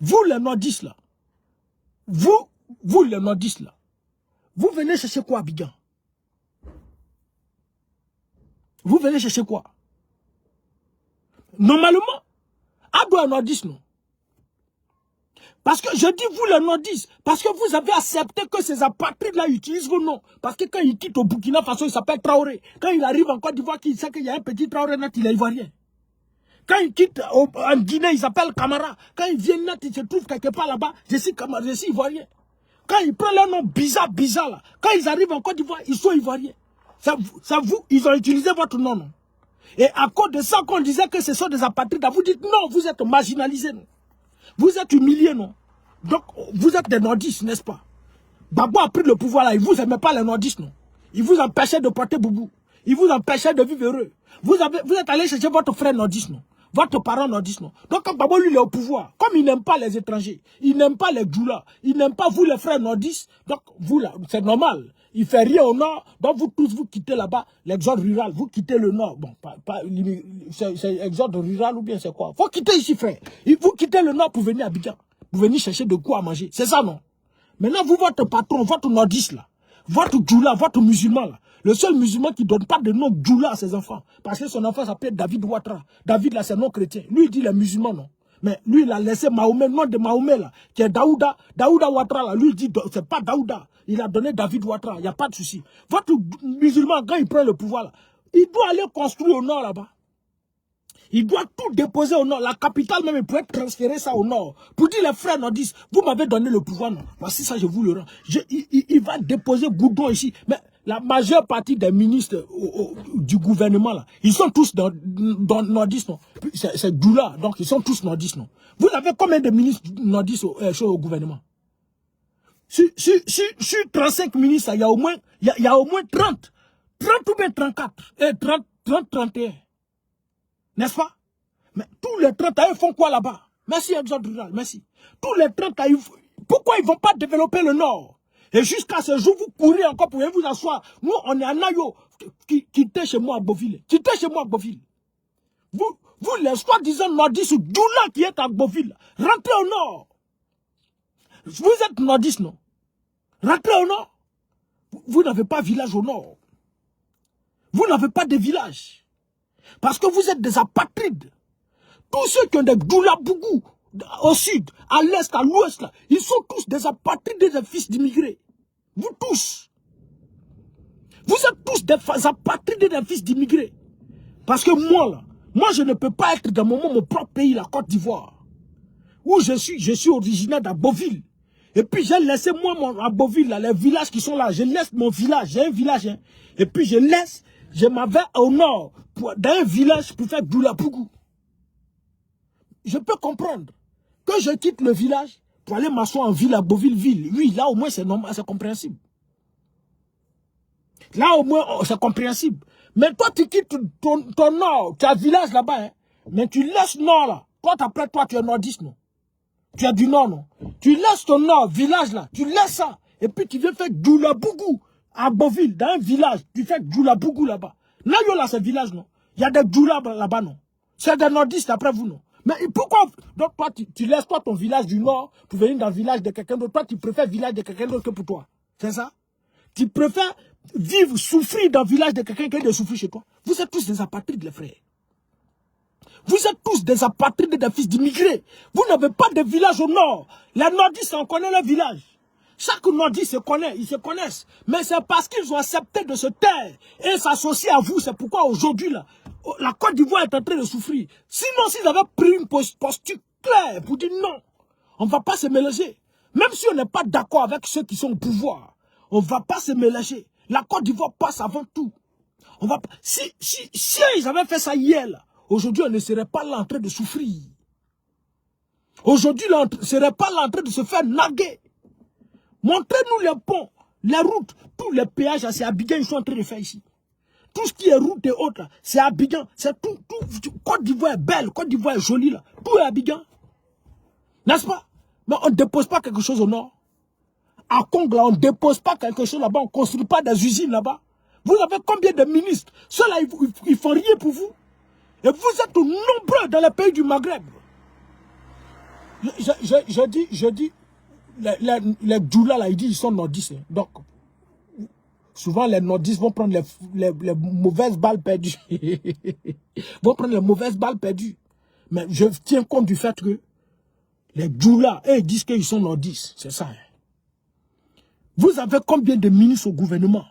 Vous, les nordistes, là, vous, les nordistes, là, vous venez chercher quoi à Abidjan? Vous venez chercher quoi? Normalement, Ado est nordiste, non? Parce que je dis vous les nordistes, parce que vous avez accepté que ces apatrides-là utilisent vos noms. Parce que quand ils quittent au Burkina Faso, il s'appelle Traoré. Quand il arrive en Côte d'Ivoire, il sait qu'il y a un petit Traoré net, il est ivoirien. Quand il quitte en Guinée, il s'appelle Camara. Quand il vient net, il se trouve quelque part là-bas, je suis ivoirien. Quand ils prennent leur nom bizarre là, quand ils arrivent en Côte d'Ivoire, ils sont ivoiriens. Ils ont utilisé votre nom, non? Et à cause de ça qu'on disait que ce sont des apatrides, vous dites non, vous êtes marginalisés, non? Vous êtes humiliés, non? Donc, vous êtes des nordistes, n'est-ce pas? Gbagbo a pris le pouvoir là, il vous aimait pas les nordistes, non? Il vous empêchait de porter boubou. Il vous empêchait de vivre heureux. Vous êtes allé chercher votre frère nordiste, non? Votre parent nordiste, non? Donc, quand Gbagbo, lui, il est au pouvoir, comme il n'aime pas les étrangers, il n'aime pas les djoulas, il n'aime pas vous, les frères nordistes, donc, vous, là, c'est normal. Il fait rien au nord, donc vous tous, vous quittez là-bas, l'exode rural, vous quittez le nord. Bon, c'est exode rural ou bien c'est quoi? Faut quitter ici, frère. Vous quittez le nord pour venir à Abidjan. Vous venez chercher de quoi à manger. C'est ça, non? Maintenant, vous, votre patron, votre nordiste, là, votre djoula, votre musulman, là, le seul musulman qui ne donne pas de nom djoula à ses enfants, parce que son enfant s'appelle David Ouattara. David, là, c'est non chrétien. Lui, il dit les musulmans, non? Mais lui, il a laissé Mahomet, nom de Mahomet, là, qui est Daouda Ouattara, là. Lui, il dit, c'est pas Daouda. Il a donné David Ouattara, il n'y a pas de souci. Votre musulman, quand il prend le pouvoir, là, il doit aller construire au nord, là-bas. Il doit tout déposer au nord. La capitale même, il pourrait transférer ça au nord. Pour dire les frères nordistes, vous m'avez donné le pouvoir, non? Voici ça, je vous le rends. Il va déposer Goudon ici. Mais la majeure partie des ministres du gouvernement, là, ils sont tous dans nordistes, non? C'est Djoula, donc ils sont tous nordistes, non? Vous avez combien de ministres nordistes au gouvernement? Sur 35 ministres, il y a au moins 30. 30 ou bien 34. 31. N'est-ce pas? Mais tous les 30 ils font quoi là-bas? Merci, Exode Rural, merci. Tous les 30 pourquoi ils ne vont pas développer le Nord? Et jusqu'à ce jour, vous courez encore pour vous asseoir. Nous, on est à Nayo. Quittez chez moi à Beauville. Quittez chez moi à Beauville. Vous les soi-disant nordistes, Djoula qui est à Beauville, rentrez au Nord. Vous êtes nordistes, non? Rentrez au Nord. Vous n'avez pas village au Nord. Vous n'avez pas de village. Parce que vous êtes des apatrides. Tous ceux qui ont des Djoula-Bougou, au sud, à l'est, à l'ouest, là, ils sont tous des apatrides, des fils d'immigrés. Vous tous. Vous êtes tous des apatrides, des fils d'immigrés. Parce que moi, je ne peux pas être dans mon propre pays, la Côte d'Ivoire, où je suis originaire d'Aboville. Et puis j'ai laissé à Beauville, là, les villages qui sont là, je laisse mon village, j'ai un village, hein, et puis je m'en vais au nord, dans un village pour faire Djoula-Bougou. Je peux comprendre que je quitte le village pour aller m'asseoir en ville à Beauville-Ville. Oui, là au moins c'est normal, c'est compréhensible. Là au moins c'est compréhensible. Mais toi tu quittes ton nord, tu as un village là-bas, hein, mais tu laisses nord là. Toi après toi tu es nordiste, non? Tu es du nord, non? Tu laisses ton nord, village là, tu laisses ça. Et puis tu viens faire Djoulabougou à Beauville, dans un village. Tu fais Djoulabougou là-bas. Là, il y a ce village, non? Il y a des Djoula là-bas, non? C'est des nordistes après vous, non? Mais pourquoi? Donc toi, tu laisses toi ton village du nord pour venir dans le village de quelqu'un d'autre. Toi, tu préfères le village de quelqu'un d'autre que pour toi. C'est ça? Tu préfères vivre, souffrir dans le village de quelqu'un qui est de souffrir chez toi. Vous êtes tous des apatrides, les frères. Vous êtes tous des apatrides, des fils d'immigrés. Vous n'avez pas de village au nord. Les nordistes, on connaît le village. Chaque nordiste se connaît, ils se connaissent. Mais c'est parce qu'ils ont accepté de se taire et s'associer à vous. C'est pourquoi aujourd'hui, là, la Côte d'Ivoire est en train de souffrir. Sinon, s'ils avaient pris une posture claire pour dire non, on ne va pas se mélanger. Même si on n'est pas d'accord avec ceux qui sont au pouvoir, on ne va pas se mélanger. La Côte d'Ivoire passe avant tout. On va, si ils avaient fait ça hier, aujourd'hui, on ne serait pas là en train de souffrir. Aujourd'hui, on ne serait pas là en train de se faire naguer. Montrez-nous les ponts, les routes, tous les péages, c'est Abidjan, ils sont en train de faire ici. Tout ce qui est route et autres, c'est Abidjan. C'est tout. Côte d'Ivoire est belle, Côte d'Ivoire est jolie, là. Tout est Abidjan. N'est-ce pas? Mais on ne dépose pas quelque chose au nord. À Congo, là, on ne dépose pas quelque chose là-bas, on ne construit pas des usines là-bas. Vous avez combien de ministres? Ceux-là, ils font rien pour vous. Et vous êtes nombreux dans les pays du Maghreb. Je dis, les Djoula, là, ils disent qu'ils sont nordistes. Donc, souvent, les nordistes vont prendre les mauvaises balles perdues. Vont prendre les mauvaises balles perdues. Mais je tiens compte du fait que les Djoula, ils disent qu'ils sont nordistes. C'est ça. Vous avez combien de ministres au gouvernement?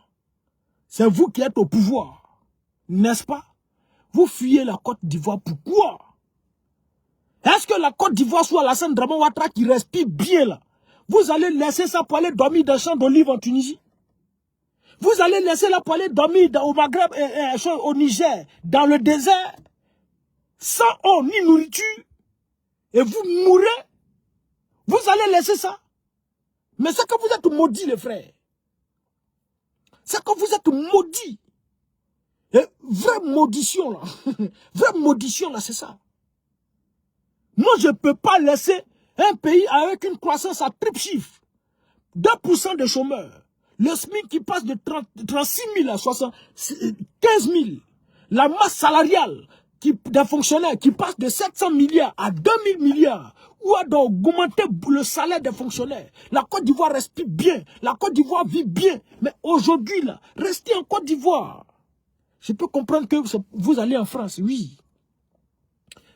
C'est vous qui êtes au pouvoir. N'est-ce pas? Vous fuyez la Côte d'Ivoire. Pourquoi? Est-ce que la Côte d'Ivoire soit Alassane Dramane Ouattara qui respire bien là? Vous allez laisser ça pour aller dormir dans le champ d'olive en Tunisie? Vous allez laisser là pour aller dormir au Maghreb, au Niger, dans le désert, sans eau ni nourriture, et vous mourrez? Vous allez laisser ça? Mais c'est que vous êtes maudits, les frères. C'est que vous êtes maudits. Et vraie maudition, là. Vraie maudition, là, c'est ça. Moi, je ne peux pas laisser un pays avec une croissance à triple chiffre. 2% de chômeurs. Le SMIC qui passe de 36 000 à 15 000. La masse salariale des fonctionnaires qui passe de 700 milliards à 2000 milliards. Ou à augmenter le salaire des fonctionnaires. La Côte d'Ivoire respire bien. La Côte d'Ivoire vit bien. Mais aujourd'hui, là, restez en Côte d'Ivoire. Je peux comprendre que vous allez en France, oui.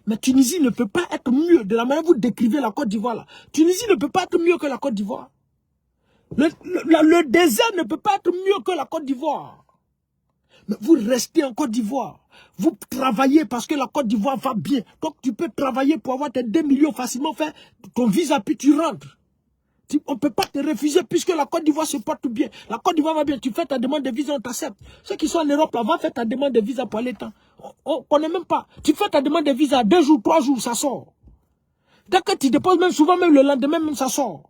Mais Tunisie ne peut pas être mieux. De la manière dont vous décrivez la Côte d'Ivoire là. Tunisie ne peut pas être mieux que la Côte d'Ivoire. Le désert ne peut pas être mieux que la Côte d'Ivoire. Mais vous restez en Côte d'Ivoire. Vous travaillez parce que la Côte d'Ivoire va bien. Donc tu peux travailler pour avoir tes 2 millions facilement, faire ton visa puis tu rentres. On ne peut pas te refuser puisque la Côte d'Ivoire se porte bien. La Côte d'Ivoire va bien. Tu fais ta demande de visa, on t'accepte. Ceux qui sont en Europe, là, va faire ta demande de visa pour aller temps. On ne connaît même pas. Tu fais ta demande de visa, 2 jours, 3 jours, ça sort. Dès que tu déposes, même souvent, même le lendemain, même ça sort.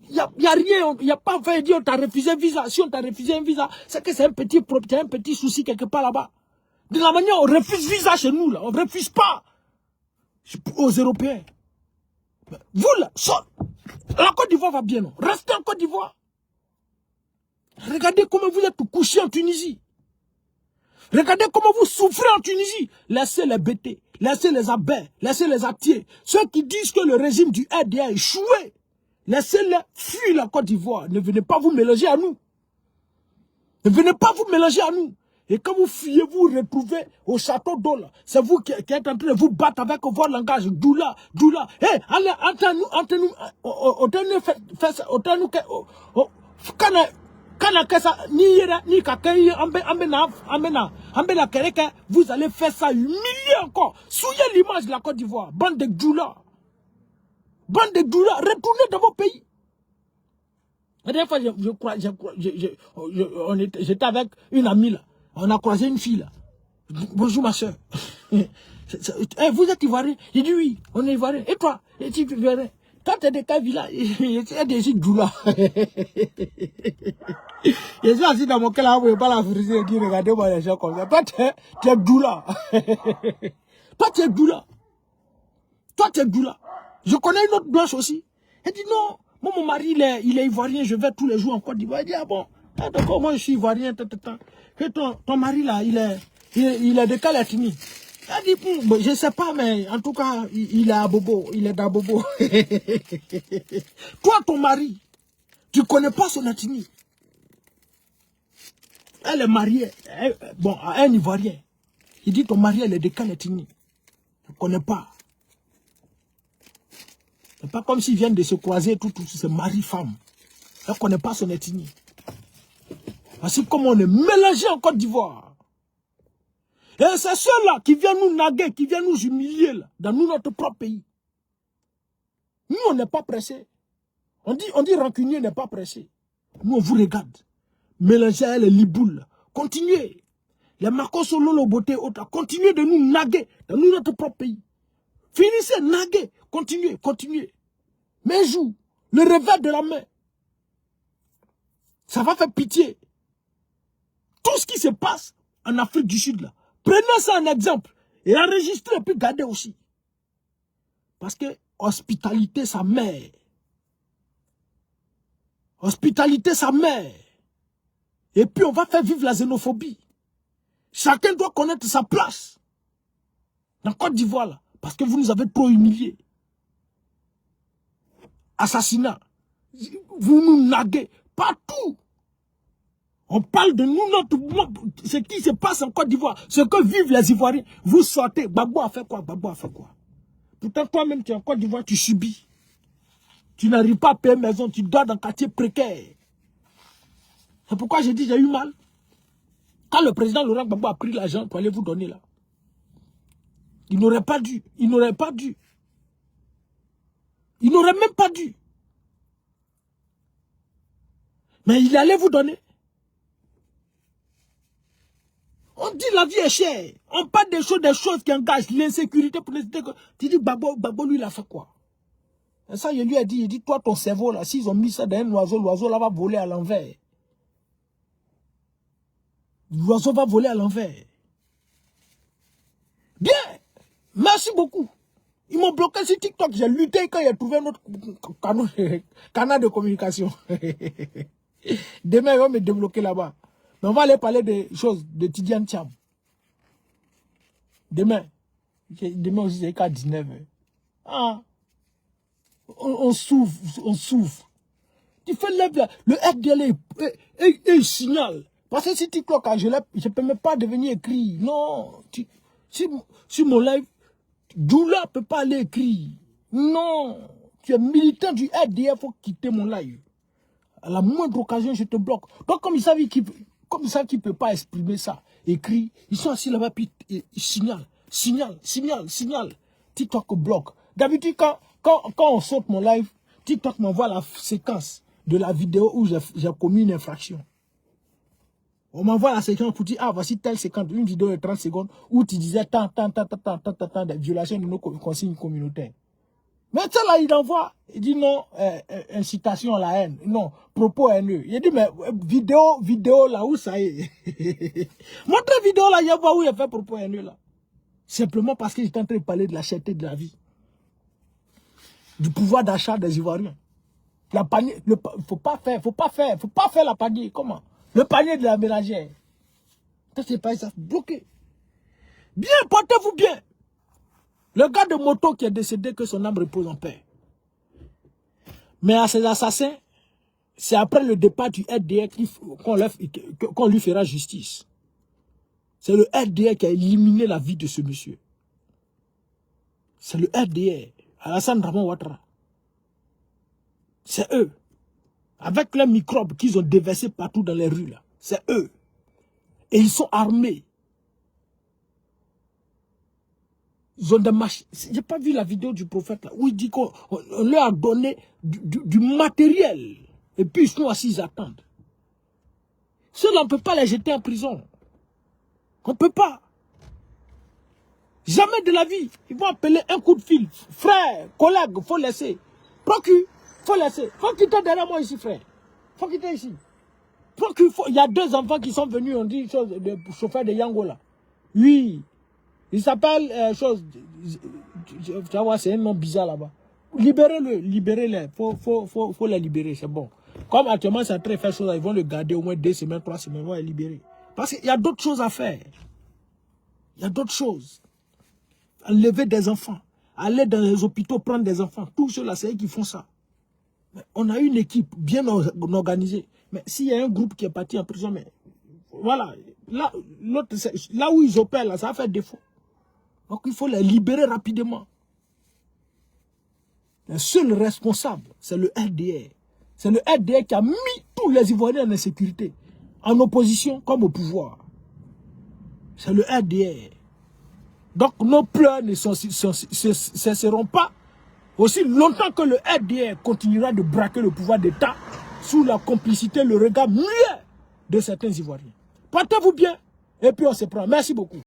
Il n'y a rien. Il n'y a pas fait dire on t'a refusé un visa. Si on t'a refusé un visa, c'est que c'est un petit souci quelque part là-bas. De la manière, on refuse visa chez nous, là. On ne refuse pas aux Européens. Vous, là, la Côte d'Ivoire va bien, non? Restez en Côte d'Ivoire. Regardez comment vous êtes couchés en Tunisie. Regardez comment vous souffrez en Tunisie. Laissez les bêtés, laissez les abeilles, laissez les atiers. Ceux qui disent que le régime du RDA a échoué, laissez-les fuir la Côte d'Ivoire. Ne venez pas vous mélanger à nous. Ne venez pas vous mélanger à nous. Et quand vous fuyez, vous retrouvez au château d'eau là. C'est vous qui êtes en train de vous battre avec votre langage. Doula, doula. Hé, allez, entre-nous, vous allez faire ça humilier encore. Souillez l'image de la Côte d'Ivoire. Bande de doula. Bande de doula. Retournez dans vos pays. La dernière fois, j'étais avec une amie là. On a croisé une fille là. Bonjour ma soeur. Vous êtes ivoirien? J'ai dit oui, on est ivoirien. Et toi? Et tu es ivoirien? Quand tu es de quelle villa, il y a des gens doula. Je suis assis dans mon cœur, là, vous ne pouvez pas la friser et dire, regardez-moi les gens comme ça. Toi, tu es doula. Toi, tu es doula. Toi, tu es doula. Je connais une autre blanche aussi. Elle dit non, moi, mon mari, il est ivoirien, je vais tous les jours en Côte d'Ivoire. Elle dit, ah bon, ah, d'accord, moi, je suis ivoirien, que ton mari, là, il est de quelle ethnie? Elle dit, je ne sais pas, mais en tout cas, il est à Bobo, il est d'Abobo. Toi, ton mari, tu ne connais pas son ethnie. Elle est mariée, bon, à un Ivoirien. Il dit, ton mari, elle est de quelle ethnie? Je ne connais pas. C'est pas comme s'ils viennent de se croiser, tout c'est mari-femme. Elle ne connaît pas son ethnie. Voici comment on est mélangé en Côte d'Ivoire. Et c'est ceux-là qui viennent nous naguer, qui viennent nous humilier là, dans notre propre pays. Nous, on n'est pas pressés. On dit rancunier n'est pas pressé. Nous, on vous regarde. Mélangez les liboules. Continuez. Les Marcos Solo, le beauté, autres. Continuez de nous naguer dans notre propre pays. Finissez, naguer. Continuez, continuez. Mais joue. Le revers de la main. Ça va faire pitié. Tout ce qui se passe en Afrique du Sud, là. Prenez ça en exemple. Et enregistrez et puis gardez aussi. Parce que hospitalité, sa mère. Hospitalité, sa mère. Et puis on va faire vivre la xénophobie. Chacun doit connaître sa place. Dans Côte d'Ivoire, là. Parce que vous nous avez trop humiliés. Assassinat. Vous nous naguez. Partout. On parle de nous, ce qui se passe en Côte d'Ivoire. Ce que vivent les Ivoiriens. Vous sortez. Gbagbo a fait quoi? Gbagbo a fait quoi? Pourtant, toi-même, tu es en Côte d'Ivoire, tu subis. Tu n'arrives pas à payer maison. Tu dors dans un quartier précaire. C'est pourquoi j'ai dit j'ai eu mal. Quand le président Laurent Gbagbo a pris l'argent pour aller vous donner là. Il n'aurait pas dû. Il n'aurait pas dû. Il n'aurait même pas dû. Mais il allait vous donner. On dit la vie est chère. On parle des choses qui engagent l'insécurité pour l'insécurité. Tu dis Gbagbo lui il a fait quoi? Et ça je lui ai dit, il dit toi ton cerveau là, s'ils ont mis ça dans un oiseau, l'oiseau là va voler à l'envers. L'oiseau va voler à l'envers. Bien. Merci beaucoup. Ils m'ont bloqué sur TikTok. J'ai lutté quand j'ai trouvé notre canal de communication. Demain, ils vont me débloquer là-bas. Mais on va aller parler des choses de Tidiane Thiam. Demain. Demain aussi, c'est qu'à 19h. Ah. On souffre. On souffre. Tu fais le FDL et il signale. Parce que si TikTok, je ne peux même pas devenir écrit. Non. Sur mon live, Doula ne peut pas aller écrire. Non. Tu es militant du RDF, il faut quitter mon live. À la moindre occasion, je te bloque. Donc, comme ils savent qu'il ne peut pas exprimer ça, écrit, ils sont assis là-bas, puis ils signalent. TikTok bloque. D'habitude, quand on saute mon live, TikTok m'envoie la séquence de la vidéo où j'ai commis une infraction. On m'envoie la séquence pour dire, ah, voici telle séquence, une vidéo de 30 secondes, où tu disais tant de violations de nos consignes communautaires. Mais ça là, il envoie, il dit non, incitation à la haine, non, propos haineux. Il dit, mais vidéo là, où ça est? Montrez vidéo là, il y a où il a fait propos haineux là. Simplement parce qu'il est en train de parler de la cherté de la vie. Du pouvoir d'achat des Ivoiriens. La panier, faut pas faire la panier, comment? Le panier de la ménagère. Ça, c'est pas ça. Bloqué. Bien, portez-vous bien. Le gars de moto qui est décédé, que son âme repose en paix. Mais à ces assassins, c'est après le départ du RDR qu'on lui fera justice. C'est le RDR qui a éliminé la vie de ce monsieur. C'est le RDR. Alassane Draman Ouattara. C'est eux. Avec les microbes qu'ils ont déversés partout dans les rues, là. C'est eux. Et ils sont armés. Ils ont des machines. J'ai pas vu la vidéo du prophète, là, où il dit qu'on leur a donné du matériel. Et puis ils sont assis, ils attendent. Ceux-là, on ne peut pas les jeter en prison. On ne peut pas. Jamais de la vie. Ils vont appeler un coup de fil. Frère, collègue, il faut laisser. Procure. Faut laisser. Faut quitter derrière moi ici, frère. Faut quitter ici. Procure. Il y a 2 enfants qui sont venus, on dit chose de chauffeur de Yango là. Oui. Il s'appelle tu vas voir, c'est un nom bizarre là-bas. Libérez-le, libérez-les. Faut les libérer, c'est bon. Comme actuellement, c'est en train de faire chose, ils vont le garder au moins 2 semaines, 3 semaines, ils vont le libérer. Parce qu'il y a d'autres choses à faire. Il y a d'autres choses. Enlever des enfants, aller dans les hôpitaux, prendre des enfants. Tout cela, c'est eux qui font ça. Mais on a une équipe bien organisée. Mais s'il y a un groupe qui est parti en prison, mais voilà, là où ils opèrent, là, ça va faire défaut. Donc il faut les libérer rapidement. Le seul responsable, c'est le RDR. C'est le RDR qui a mis tous les Ivoiriens en insécurité, en opposition comme au pouvoir. C'est le RDR. Donc nos pleurs ne cesseront pas aussi longtemps que le RDR continuera de braquer le pouvoir d'État sous la complicité, le regard muet de certains Ivoiriens. Portez-vous bien et puis on se prend. Merci beaucoup.